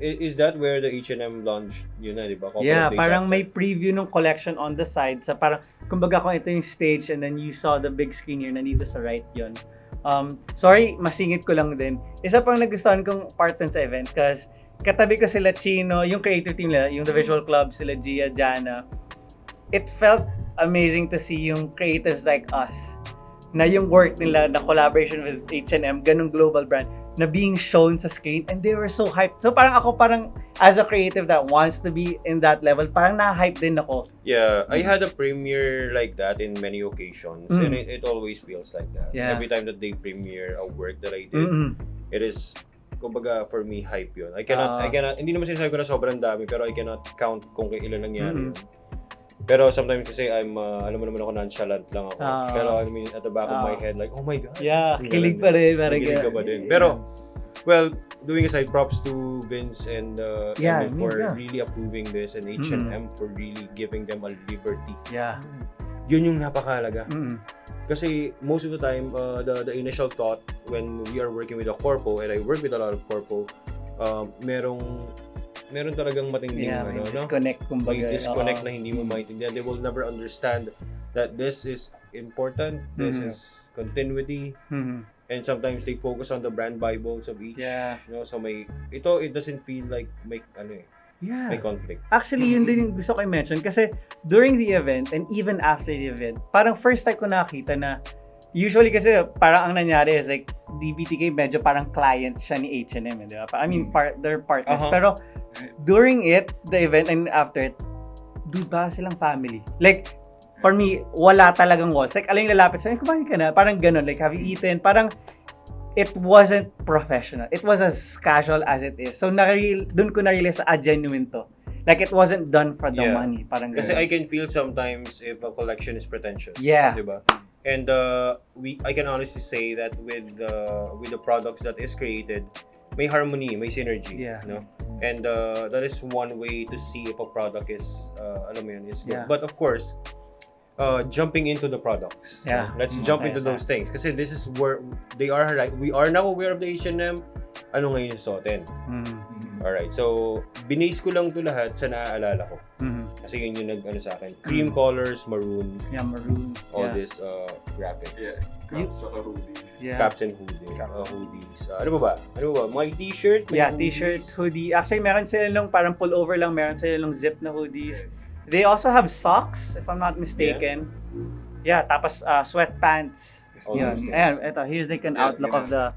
is that where the H&M launched yun na, di ba? Couple Yeah, of days parang after. may preview ng collection on the side. Sa parang, kumbaga kung ito yung stage and then you saw the big screen here, nandito sa right yun. Sorry, masingit ko lang din. Isa pang nagustuhan kong part dun sa event kasi katabi ko sila Chino, yung creative team nila, yung The Visual Club, sila Gia, Jana. It felt amazing to see yung creatives like us na yung work nila, na collaboration with H&M, ganung global brand, na being shown sa screen and they were so hyped. So parang ako, as a creative that wants to be in that level, parang na-hype din ako. Yeah, I had a premiere like that in many occasions and it always feels like that. Yeah. Every time that they premiere a work that I did, it is, kumbaga, for me, hype yun. I cannot, hindi naman sinasabi ko na sobrang dami, pero I cannot count kung kailan nangyari yun. Pero sometimes kasi alam mo naman ako, nonchalant lang ako. Pero I mean, at the back of my head, like, oh my God. Yeah, kilig pa rin. Kilig ka ba din? Pero, well, doing aside, props to Vince and Emmy for really approving this and H&M for really giving them a liberty. Yeah. Yun yung napakahalaga. Kasi most of the time, the initial thought when we are working with a corpo, and I work with a lot of corpo, meron talagang matinding may disconnect, kumbaga. May disconnect na hindi mo maintindihan. They will never understand that this is important, this is continuity, and sometimes they focus on the brand bibles of each. Yeah. You know, so it doesn't feel like may conflict. Actually, yun din yung gusto ko i-mention kasi during the event and even after the event, parang first time ko nakita na usually kasi parang ang nangyari is like DBTK medyo parang client siya ni H&M, di ba? I mean, they're partners. Pero during the event and after it, dude, ba silang family? Like, for me, wala talagang walls. Like, alam yung lalapit sa'yo, kumain ka na? Parang ganun. Like, have you eaten? Parang, it wasn't professional. It was as casual as it is. So, dun ko na-realize genuine to. Like, it wasn't done for the money. Parang Kasi ganun. I can feel sometimes if a collection is pretentious. Yeah. Diba? And I can honestly say that with the products that is created, may harmony, may synergy. Yeah. No? And that is one way to see if a product is, alam mo yun, is good. Yeah. But of course, jumping into the products. Yeah. Let's jump into those things. Kasi this is where they are, like, we are now aware of the H&M. Ano ngayon yung suotin? Alright, so binase ko lang to lahat sa naaalala ko. Kasi yun yung nag-ano sa akin. Cream colors, maroon. Yeah, maroon. All this graphics. Yeah. Caps saka hoodies. Yeah. Caps and hoodies. Ano ba? May t-shirt? May Yeah, t-shirt, hoodie. Actually, meron sila nung parang pullover lang. Meron sila nung zip na hoodies. They also have socks, if I'm not mistaken. Yeah, tapos sweatpants. All those things. Ayan, ito. Here's like an outlook of the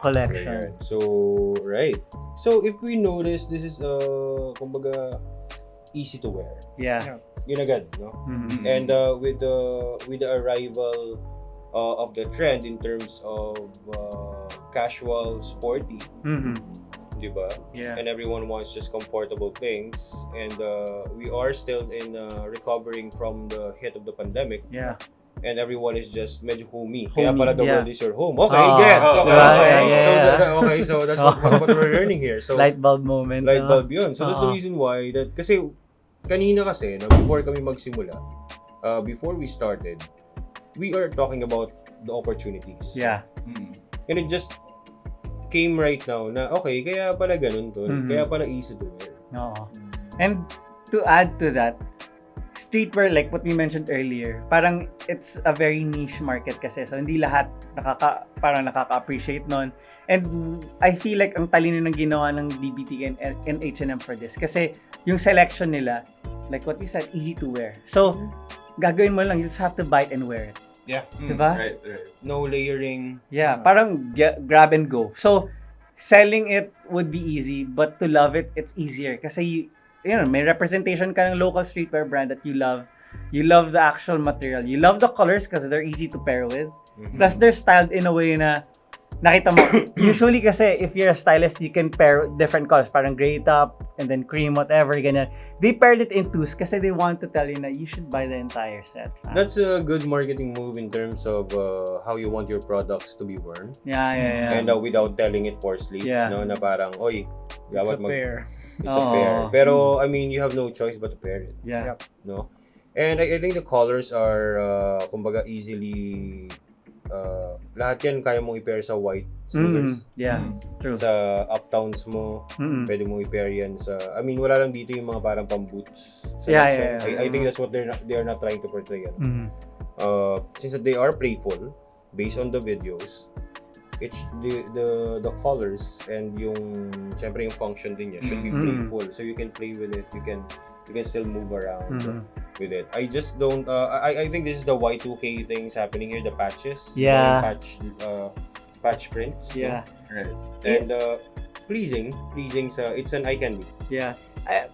collection. Right. So, right. So, if we notice, this is, kumbaga, easy to wear. Yeah. Yun agad, no? And with the arrival of the trend in terms of casual, sporty, diba? Yeah. And everyone wants just comfortable things. And we are still in recovering from the hit of the pandemic. Yeah. And everyone is just medyo homey. Kaya pala the yeah. world is your home. Okay, gets. Okay, yeah. So that's what we're learning here. So Light bulb moment. light bulb yun. So that's the reason why that, kasi kanina kasi, before kami magsimula, before we started, we are talking about the opportunities. Yeah. And it just came right now na, okay, kaya pala ganun to. Kaya pala easy to wear. Oo. And to add to that, streetwear, like what we mentioned earlier, parang it's a very niche market kasi. So, hindi lahat nakaka-appreciate nun. And I feel like ang talino ng ginawa ng DBTK and H&M for this. Kasi yung selection nila, like what you said, easy to wear. So, gagawin mo lang, you just have to buy it and wear it. Yeah. Diba? Right. No layering. Yeah, parang grab and go. So, selling it would be easy, but to love it, it's easier. Kasi, may representation ka ng local streetwear brand that you love. You love the actual material. You love the colors because they're easy to pair with. Plus, they're styled in a way na nakita mo. Usually kasi, if you're a stylist, you can pair different colors. Parang gray top, and then cream, whatever, ganyan. They paired it in twos kasi they want to tell you na you should buy the entire set. That's a good marketing move in terms of how you want your products to be worn. Yeah. And without telling it forcefully. Yeah. No, na parang, oy, It's a pair. It's a pair. Pero, I mean, you have no choice but to pair it. Yeah. No? And I think the colors are, kumbaga, easily, lahat yan kaya mong i-pair sa white sneakers. Yeah, true. Sa uptowns mo, pwede mong i-pair yan sa, I mean, wala lang dito yung mga parang pang-boots. Yeah. I think that's what they're not trying to portray. Since they are playful, based on the videos, it's the colors and yung, syempre yung function din niya should be playful. So you can play with it, you can still move around with it. I just don't I think this is the Y2K things happening here, the patches. Yeah. Patch prints. Yeah. Right. And pleasing sa, it's an eye candy. Yeah.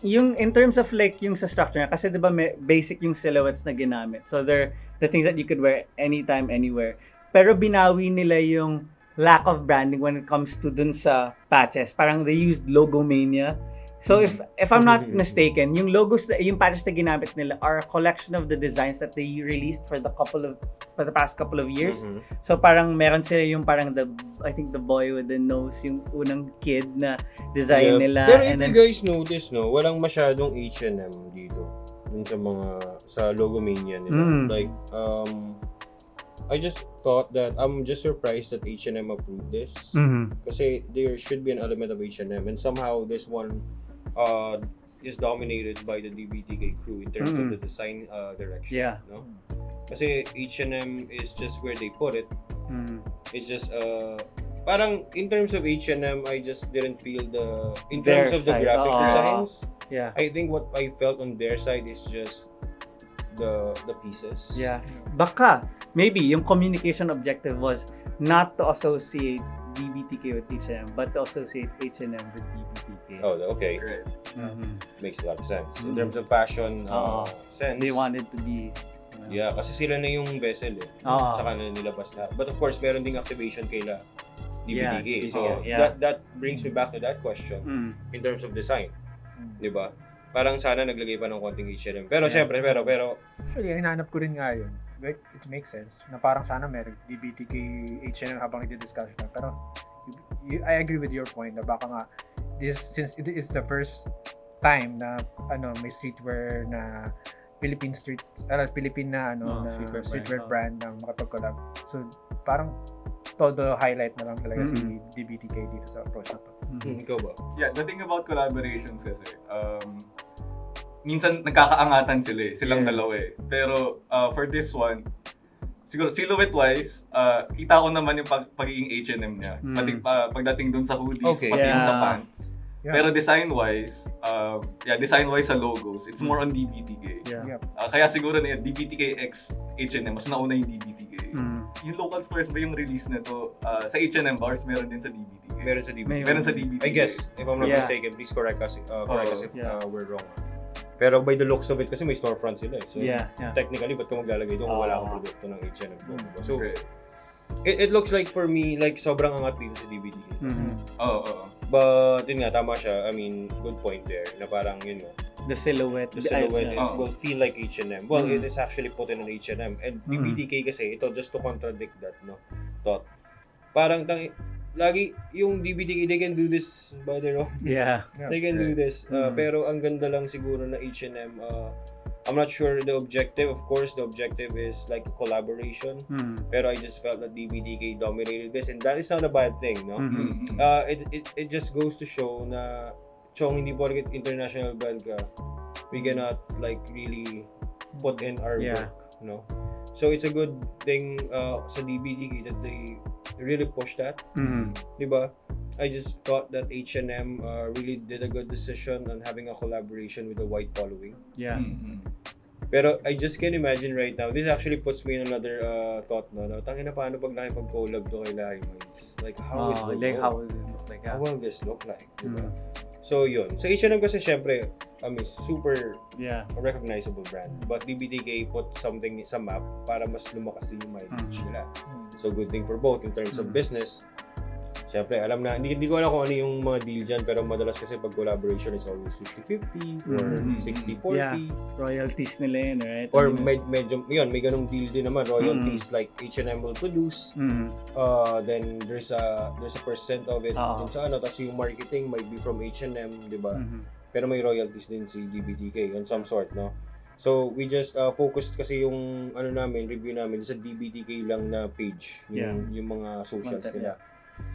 Yung in terms of like yung sa structure niya, kasi 'di ba may basic yung silhouettes na ginamit. So they're the things that you could wear anytime, anywhere. Pero binawi nila yung lack of branding when it comes to dun sa patches. Parang they used Logomania. So if I'm not mistaken, yung yung patches na ginamit nila are a collection of the designs that they released for the past couple of years. So parang meron sila yung parang I think the boy with the nose, yung unang kid na design nila. Pero if you guys notice, no, walang masyadong H&M dito. Dun sa Logomania nila. Like, I just thought that I'm just surprised that H&M approved this. Kasi there should be an element of H&M, and somehow this one is dominated by the DBTK crew in terms of the design direction. Yeah. No? Kasi H&M is just where they put it. It's just parang in terms of H&M, I just didn't feel in terms of the graphic designs. Yeah. I think what I felt on their side is just the pieces. Yeah. Baka maybe yung communication objective was not to associate DBTK with H&M, but to associate H&M with DBTK. Oh, okay. Right. Makes a lot of sense. In terms of fashion sense. They wanted to be Yeah, kasi sila na yung vessel eh. Saka na nilabas lahat. But of course, meron ding activation kaila DBTK. So that brings me back to that question in terms of design. 'Di ba? Parang sana naglagay pa ng konting H&M. Pero syempre, pero actually, hinahanap ko rin nga yun. Like, it makes sense na parang sana meron DBTK, H&M habang nagdi-discussion na. Pero I agree with your point na baka nga since it is the first time na may streetwear na Philippine na streetwear brand na makapag-collab. So parang todo highlight na lang talaga si DBTK dito sa approach na to. ikaw ba? Yeah, the thing about collaborations kasi, minsan nagkakaangatan silang dalawa eh. Pero for this one, siguro silhouette-wise, kita ko naman yung pagiging H&M niya. Pagdating dun sa hoodies, pati yung sa pants. Yeah. Pero design-wise sa logos, it's more on DBTK. Yeah. Kaya siguro na DBTK x H&M, mas nauna yung DBTK. Yung local stores ba yung release na to? Sa H&M bars, meron din sa DBTK. Meron sa DBTK. I guess, if I'm not mistaken, please correct us if we're wrong. Pero by the looks of it, kasi may storefront sila eh. So technically, ba't ka maglalagay doon kung wala kang produkto ng H&M doon? So, it looks like for me, like sobrang angat dito sa DBTK. But yun nga, tama siya. I mean, good point there. Na parang yun nga. The silhouette. It will feel like H&M. Well, it is actually put in an H&M. And DBTK kasi, ito just to contradict that, no? Thought. Parang lagi yung DBTK, they can do this by their own. Yeah. They can do this. Pero ang ganda lang siguro na H&M, I'm not sure the objective. Of course, the objective is like a collaboration. Pero I just felt that DBTK dominated this, and that is not a bad thing, no? It just goes to show na Chong, hindi porket international brand ka, we cannot like really put in our work, no? So it's a good thing sa DBTK that they really push that, diba? I just thought that H&M really did a good decision on having a collaboration with the white following. Yeah. Pero I just can imagine right now, this actually puts me in another thought, no? Tangin na paano pag nakipag-collab to kay Lahi Minds? Like, how it will like go? how will it look like? How will this look like? Diba? So, yun. Sa H&M kasi, syempre, super recognizable brand. But DBTK put something sa map para mas lumakas din yung mileage nila. So, good thing for both in terms of business. Siyempre, alam na, hindi ko alam kung ano yung mga deal dyan, pero madalas kasi pag collaboration is always 50-50 or 60-40. Yeah. Royalties nila yun, right? Or medyo, yun, may ganong deal din naman. Royalties like H&M will produce. Then there's a percent of it dun sa ano. Tapos yung marketing might be from H&M, di ba? Pero may royalties din si DBTK on some sort, no? So, we just focused kasi yung review namin sa DBTK lang na page. Yung mga socials nila.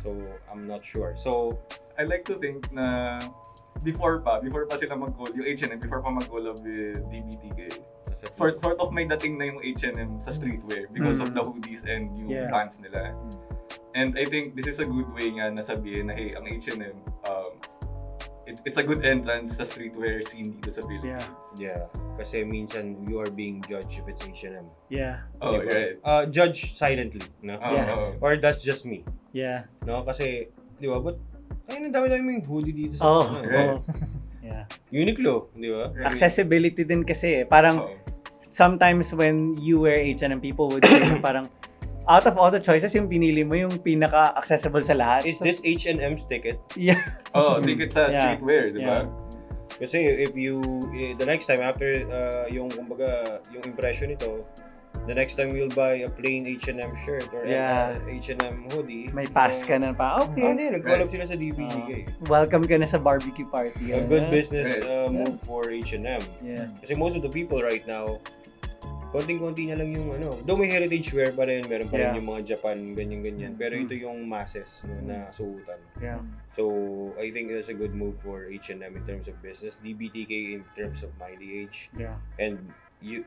So, I'm not sure. So, I like to think na before pa sila mag-collab, yung H&M, before pa mag-collab with DBTK, sort of may dating na yung H&M sa streetwear because of the hoodies and yung pants nila. And I think this is a good way nga na sabihin na, hey, ang H&M, it's a good entrance sa streetwear scene dito sa Philippines. Yeah. Kasi minsan you are being judged if it's H&M. Yeah. Oh, right. Judged silently, no? Or that's just me. Yeah. No, kasi, di ba, but ayun, ang dami-dami yung hoodie dito sa Yeah. Uniqlo, di ba? Accessibility din kasi parang sometimes when you wear H&M, people would say parang out of all the choices, yung pinili mo yung pinaka-accessible sa lahat. Is this H&M's ticket? Yeah. Ticket sa streetwear, di ba? Kasi if you, the next time after yung impression nito, the next time you'll buy a plain H&M shirt or H&M hoodie, may pass ka na pa. Okay. Hindi, nag-collab sila sa DBTK. Welcome ka na sa barbecue party. A good business move for H&M. Yeah. Kasi most of the people right now, konting-konti na lang yung though may heritage wear pa rin, meron pa rin yung mga Japan, ganyan-ganyan. Pero ito yung masses na suotan. Yeah. So, I think that's a good move for H&M in terms of business, DBTK in terms of mileage. Yeah. And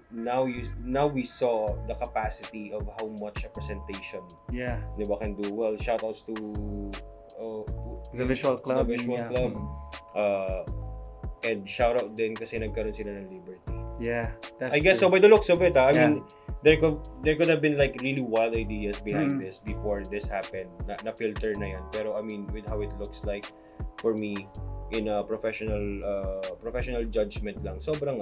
now we saw the capacity of how much a presentation can do well. Shoutouts to the Visual Club. And shoutout din kasi nagkaroon sila ng Liberty. Yeah, I guess so by the looks of it, I mean there could have been like really wild ideas behind this before this happened. Na filter na yan. Pero I mean with how it looks like, for me, in a professional judgment lang, sobrang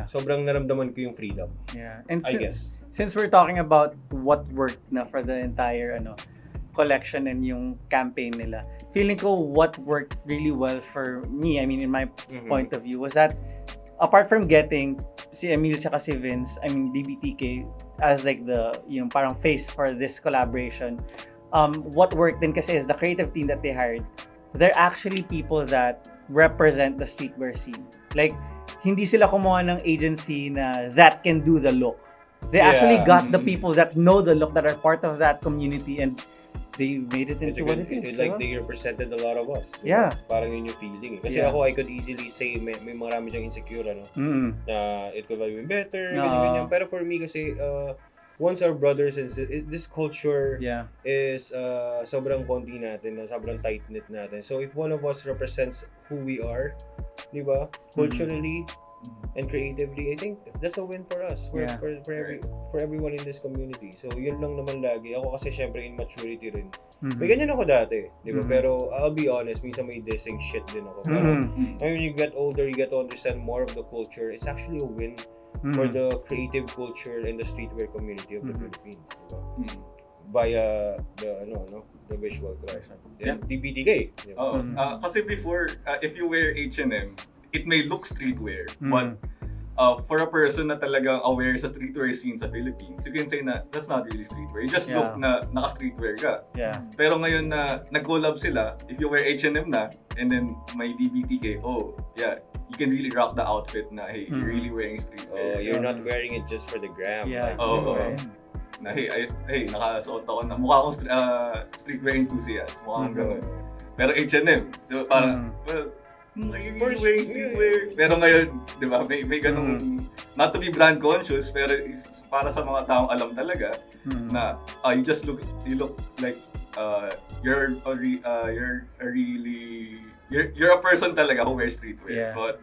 sobrang naramdaman ko yung freedom. Yeah. And I guess. Since we're talking about what worked na for the entire collection and yung campaign nila, feeling ko what worked really well for me, I mean in my point of view, was that apart from getting si Emil tsaka si Vince, I mean DBTK as like the parang face for this collaboration, what worked din kasi is the creative team that they hired. They're actually people that represent the streetwear scene. Like, hindi sila kumuha ng agency that can do the look. They actually got the people that know the look, that are part of that community, and they made it into what it is. It's like they represented a lot of us. Yeah. Parang yun yung feeling. Kasi ako, I could easily say may marami siyang insecure, na it could have been better, ganyan. Pero for me kasi, once our brothers and this culture is sobrang konti natin, sobrang tight-knit natin. So if one of us represents who we are, di ba? Culturally and creatively, I think that's a win for us, for everyone in this community. So yun lang naman lagi. Ako kasi syempre in maturity rin. May ganyan ako dati, di ba? Pero I'll be honest, minsan may dissing shit din ako. Pero when you get older, you get to understand more of the culture. It's actually a win for the creative culture and the streetwear community of the Philippines, diba? Via the visual club. DBTK. Kasi before, if you wear H&M, it may look streetwear, but for a person na talagang aware sa streetwear scene sa Philippines, you can say na that's not really streetwear. You just look na naka-streetwear ka. Yeah. Pero ngayon na nag-collab sila, if you wear H&M na, and then may DBTK, you can really rock the outfit na, hey, you're really wearing streetwear. You're not wearing it just for the gram. Yeah. Na hey, nakasuot ako na mukha akong streetwear enthusiast. Mukha akong gano'n. Pero H&M. So parang, wearing streetwear. Pero ngayon, di ba, may ganung, not to be brand conscious, pero para sa mga taong alam talaga, na you look like you're a person talaga who wears streetwear. But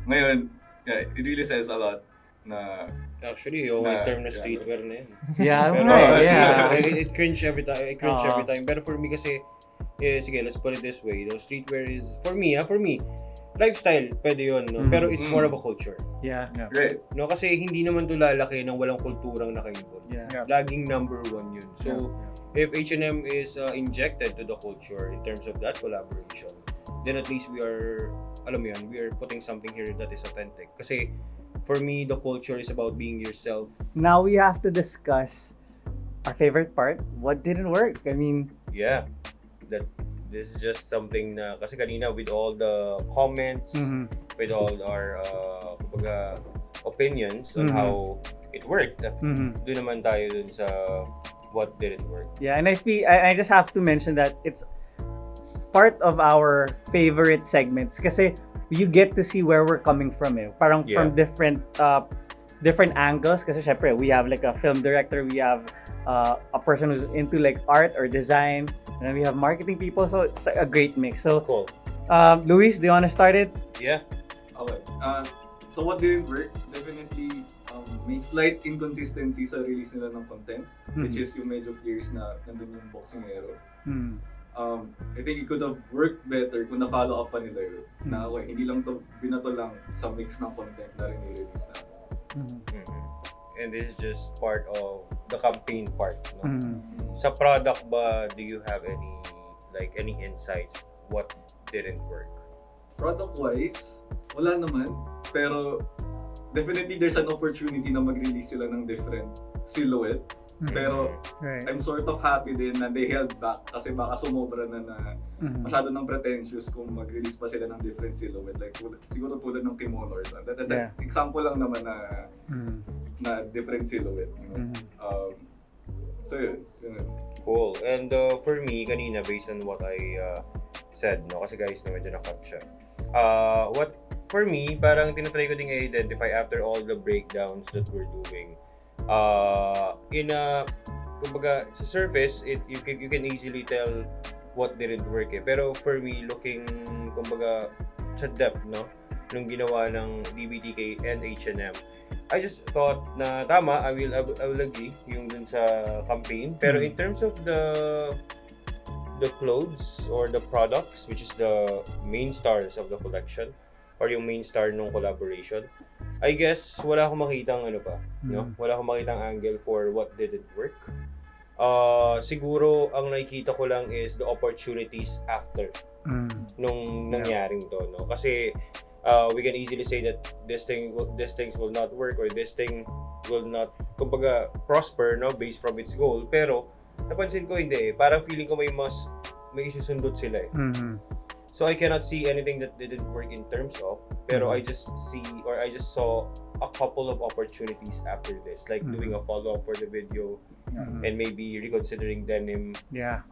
ngayon, it really says a lot na Actually, yung term na streetwear na yun. Yeah, Pero, it cringe every time. Every time. Pero for me kasi, sige, let's put it this way. Streetwear is, for me, lifestyle, pwede yun. No? Pero it's more of a culture. Yeah. Right. No, kasi hindi naman to lalaki ng walang kulturang nakainvolved. Yeah. Laging number one yun. So, if H&M is injected to the culture in terms of that collaboration, then at least we are putting something here that is authentic. Kasi, for me, the culture is about being yourself. Now we have to discuss our favorite part. What didn't work? I mean, Yeah. This is just something na, kasi kanina with all the comments, with all our opinions on how it worked, doon naman tayo dun sa what didn't work. yeah, and I just have to mention that it's part of our favorite segments kasi you get to see where we're coming from Parang from different angles kasi syempre we have like a film director, we have a person who's into like art or design, and then we have marketing people, so it's a great mix. So Cool. Luis, do you want to start it? Yeah. Okay. So what didn't work? Definitely may slight inconsistency sa release nila ng content, which is yung medyo fierce na nandun yung boxingero. I think it could have worked better kung na-follow up pa nila yun. Na okay, hindi lang to binato lang sa mix ng content na rin-release na. And this is just part of the campaign part. No? Sa product ba, do you have any insights what didn't work? Product-wise, wala naman. Pero definitely there's an opportunity na mag-release sila ng different silhouette. Pero I'm sort of happy din na they held back kasi baka sumobra na masyado ng pretentious kung mag-release pa sila ng different silhouette. Like siguro tulad ng kimono or something. That's an example lang naman na different silhouette. You know? So yun. Cool. And for me, kanina, based on what I said, no? Kasi guys, na medyo na-cut siya. What, for me, parang tinatry ko ding i-identify after all the breakdowns that we're doing. Kumbaga, sa surface, you can easily tell what didn't work Pero for me, looking, kumbaga, sa depth, no? Nung ginawa ng DBTK and H&M, I just thought na tama, I will agree yung dun sa campaign. Pero in terms of the clothes or the products, which is the main stars of the collection, or yung main star nung collaboration, I guess wala akong makitang no? Wala akong makitang angle for what didn't work. Siguro ang nakikita ko lang is the opportunities after nung nangyaring to, no? Kasi we can easily say that these things will not work or this thing will not kumbaga prosper, no, based from its goal. Pero napansin ko hindi parang feeling ko may isusundot sila So I cannot see anything that didn't work in terms of, pero I just saw a couple of opportunities after this, like doing a follow-up for the video and maybe reconsidering denim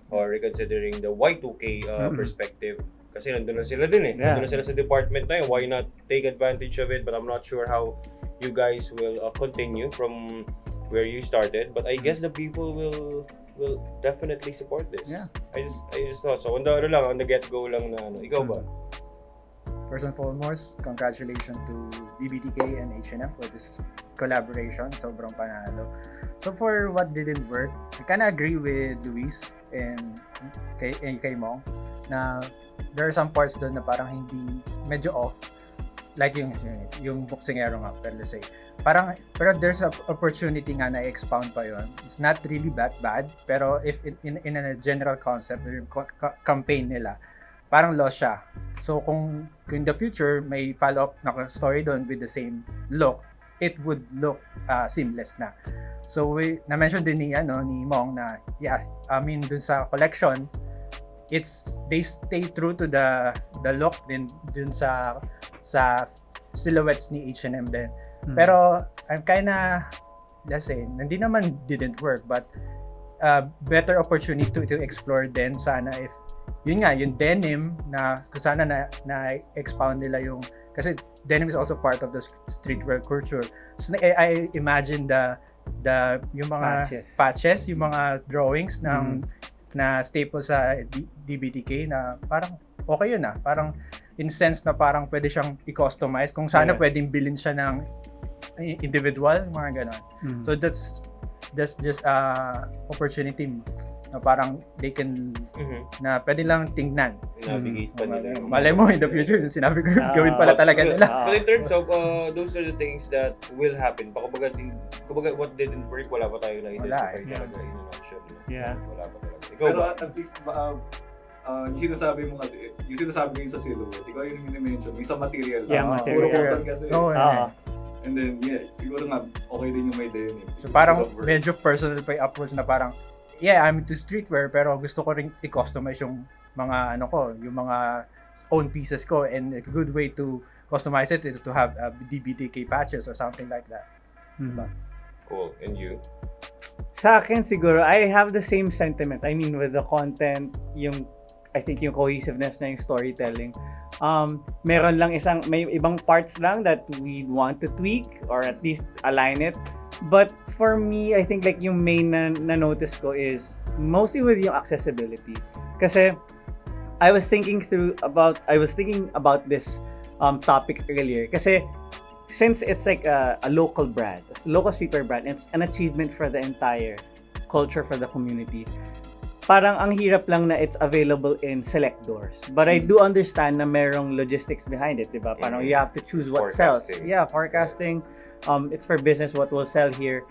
or reconsidering the Y2K perspective. Kasi nandun na sila din nandun na sila sa department na yun. Why not take advantage of it? But I'm not sure how you guys will continue from where you started, but I guess the people will definitely support this. I just thought so. On the get-go lang na ikaw ba? First and foremost, congratulations to DBTK and H&M for this collaboration. Sobrang panalo. So for what didn't work, I kinda agree with Luis and kay Mong na there are some parts doon na parang hindi medyo off. Like yung boxingero nga, let's say. Pero there's an opportunity nga na expound pa yon. It's not really that bad, pero if in a general concept, yung campaign nila, parang lost siya. So kung in the future may follow-up na story doon with the same look, it would look seamless na. So na-mention din ni Mong na dun sa collection, they stay true to the look din dun sa silhouettes ni H&M din. Pero I'm kinda, let's say, hindi naman didn't work, but better opportunity to explore din sana if yun nga, yung denim na kung sana na-expound nila yung, kasi denim is also part of the streetwear culture. So I imagine yung mga patches, yung mga drawings na staple sa DBTK na parang okay yun parang in sense na parang pwede siyang i-customize kung sana pwedeng bilhin siya ng individual, mga ganon. So that's just opportunity na parang they can na pwede lang tingnan. Navigate pa nila. Malay mo in the future, yung sinabi ko, gawin pala talaga nila. But in terms of those are the things that will happen. Kumbaga what didn't work, wala pa tayo na-identify talaga in a nutshell. Wala pa talaga. Ikaw Pero ba? at least, yung sinasabi mo kasi, yung sinasabi mo yung sa silhouette, ikaw yung mini-mention, yung sa material. material. Puro cotton kasi. And then, siguro nga, okay din yung may denim. So parang medyo personal pa yung approach na parang, I'm into streetwear pero gusto ko rin i-customize yung mga yung mga own pieces ko, and a good way to customize it is to have DBTK patches or something like that. Cool. And you? Sa akin siguro, I have the same sentiments. I mean, with the content, I think yung cohesiveness na yung storytelling. Meron lang may ibang parts lang that we want to tweak or at least align it. But for me, I think like yung main na notice ko is mostly with yung accessibility. Kasi I was thinking about this topic earlier. Kasi since it's like a local brand, a local streetwear brand, it's an achievement for the entire culture, for the community. Parang ang hirap lang na it's available in select doors. But I do understand na merong logistics behind it, diba? Parang you have to choose what sells. Yeah, forecasting. It's for business what will sell here.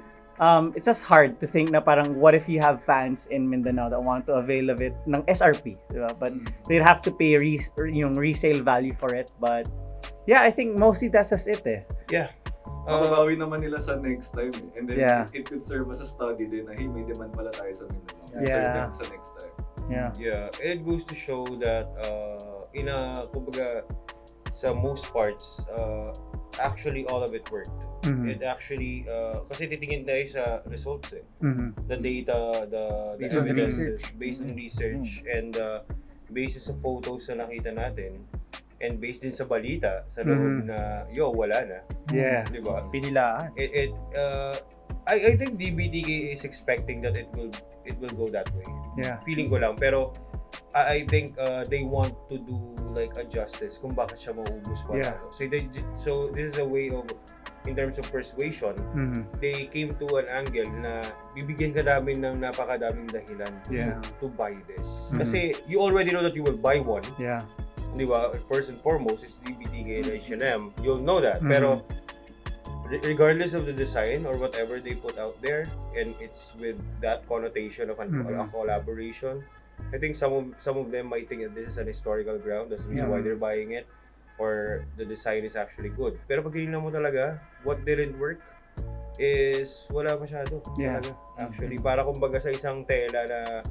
It's just hard to think na parang what if you have fans in Mindanao that want to avail of it ng SRP, diba? But they'd have to pay yung resale value for it. But yeah, I think mostly that's just it Yeah. Mababawi naman nila sa next time and then it could serve as a study din na hey, may demand pala tayo sa Mindanao. Serve them sa next time. Yeah, it goes to show that kumbaga sa most parts actually all of it worked. It actually kasi titingin tayo sa results the data, the evidences based on research and based sa photos na nakita natin. And based din sa balita sa loob na wala na. Di ba? Pinilaan. I think DBTK is expecting that it will go that way. Feeling ko lang, pero I think they want to do like a justice kung bakit siya mauubos pa lalo. So this is a way of, in terms of persuasion, they came to an angle na bibigyan ka namin ng napakadaming dahilan to buy this. Kasi you already know that you will buy one. Diba? First and foremost is DBTK and H&M. You'll know that. Pero regardless of the design or whatever they put out there, and it's with that connotation of a collaboration, I think some of them might think that this is an historical ground. That's the reason why they're buying it, or the design is actually good. Pero pag tinignan mo talaga, what didn't work is wala masyado. Talaga. Actually, para kumbaga sa isang tela na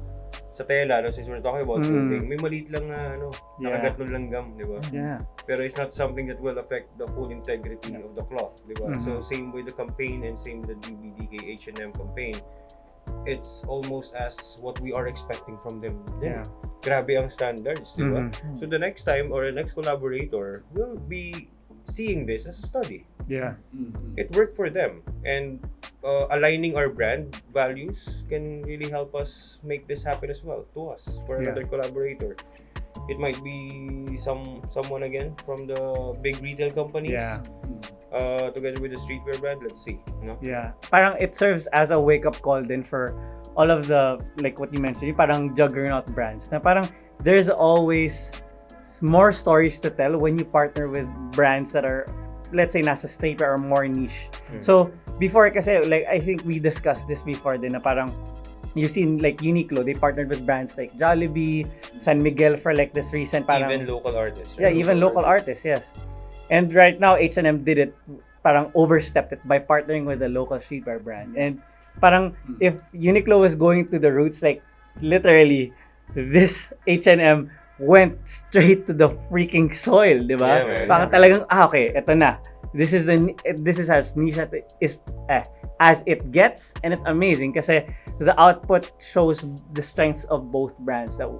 since we're talking about clothing, may maliit lang na nakagat ng langgam, di ba? Pero it's not something that will affect the whole integrity of the cloth, di ba? So same with the campaign and same with the DBTK H&M campaign. It's almost as what we are expecting from them. Grabe ang standards, di ba? So the next time or the next collaborator will be seeing this as a study. It worked for them, and aligning our brand values can really help us make this happen as well to us for another collaborator. It might be someone again from the big retail companies together with the streetwear brand. Let's see. Parang it serves as a wake-up call then for all of the, like what you mentioned, yung parang juggernaut brands na parang there's always more stories to tell when you partner with brands that are, let's say, nasa streetwear or more niche. So before kasi, like I think we discussed this before din na parang you seen like Uniqlo, they partnered with brands like Jollibee, San Miguel for like this recent parang even local artists. Even local artists, yes. And right now H&M did it, parang overstepped it by partnering with a local streetwear brand. And parang if Uniqlo was going through the roots, like literally this H&M went straight to the freaking soil, di ba? Parang talagang okay, eto na. This is as niche as it gets, and it's amazing kasi the output shows the strengths of both brands that we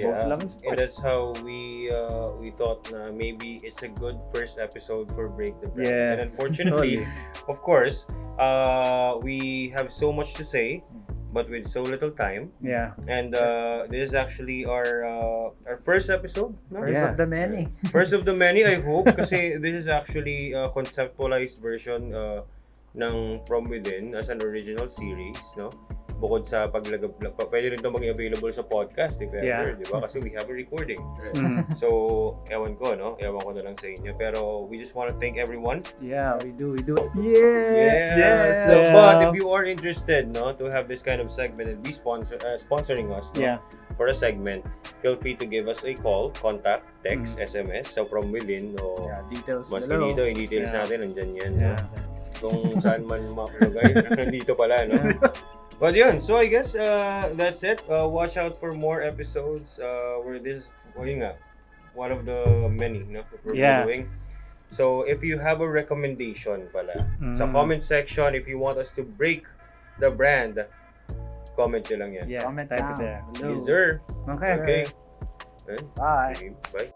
both love and support. And that's how we thought na maybe it's a good first episode for Break the Brand. And unfortunately, of course, we have so much to say, but with so little time. Yeah. And this is actually our first episode. No? First of the many. First of the many, I hope. Kasi this is actually a conceptualized version ng From Within as an original series. No? Bukod sa pwede rin ito maging available sa podcast if ever, di ba? Kasi we have a recording. So, ewan ko na lang sa inyo. Pero we just want to thank everyone. Yeah, we do. Yeah. So, but if you are interested, to have this kind of segment and be sponsoring us, for a segment, feel free to give us a call, contact, text, SMS. So, From Within, details mas below. dito, yung details natin, nandyan yan. No? Kung saan man makulagay, nandito pala, no? But yun, so I guess that's it. Watch out for more episodes where this, one of the many that we're doing. So if you have a recommendation pala, sa comment section, if you want us to break the brand, comment nyo lang yan. Yeah, Comment type down. it there. Yes, sir. Okay. Okay. Bye. Sige, bye.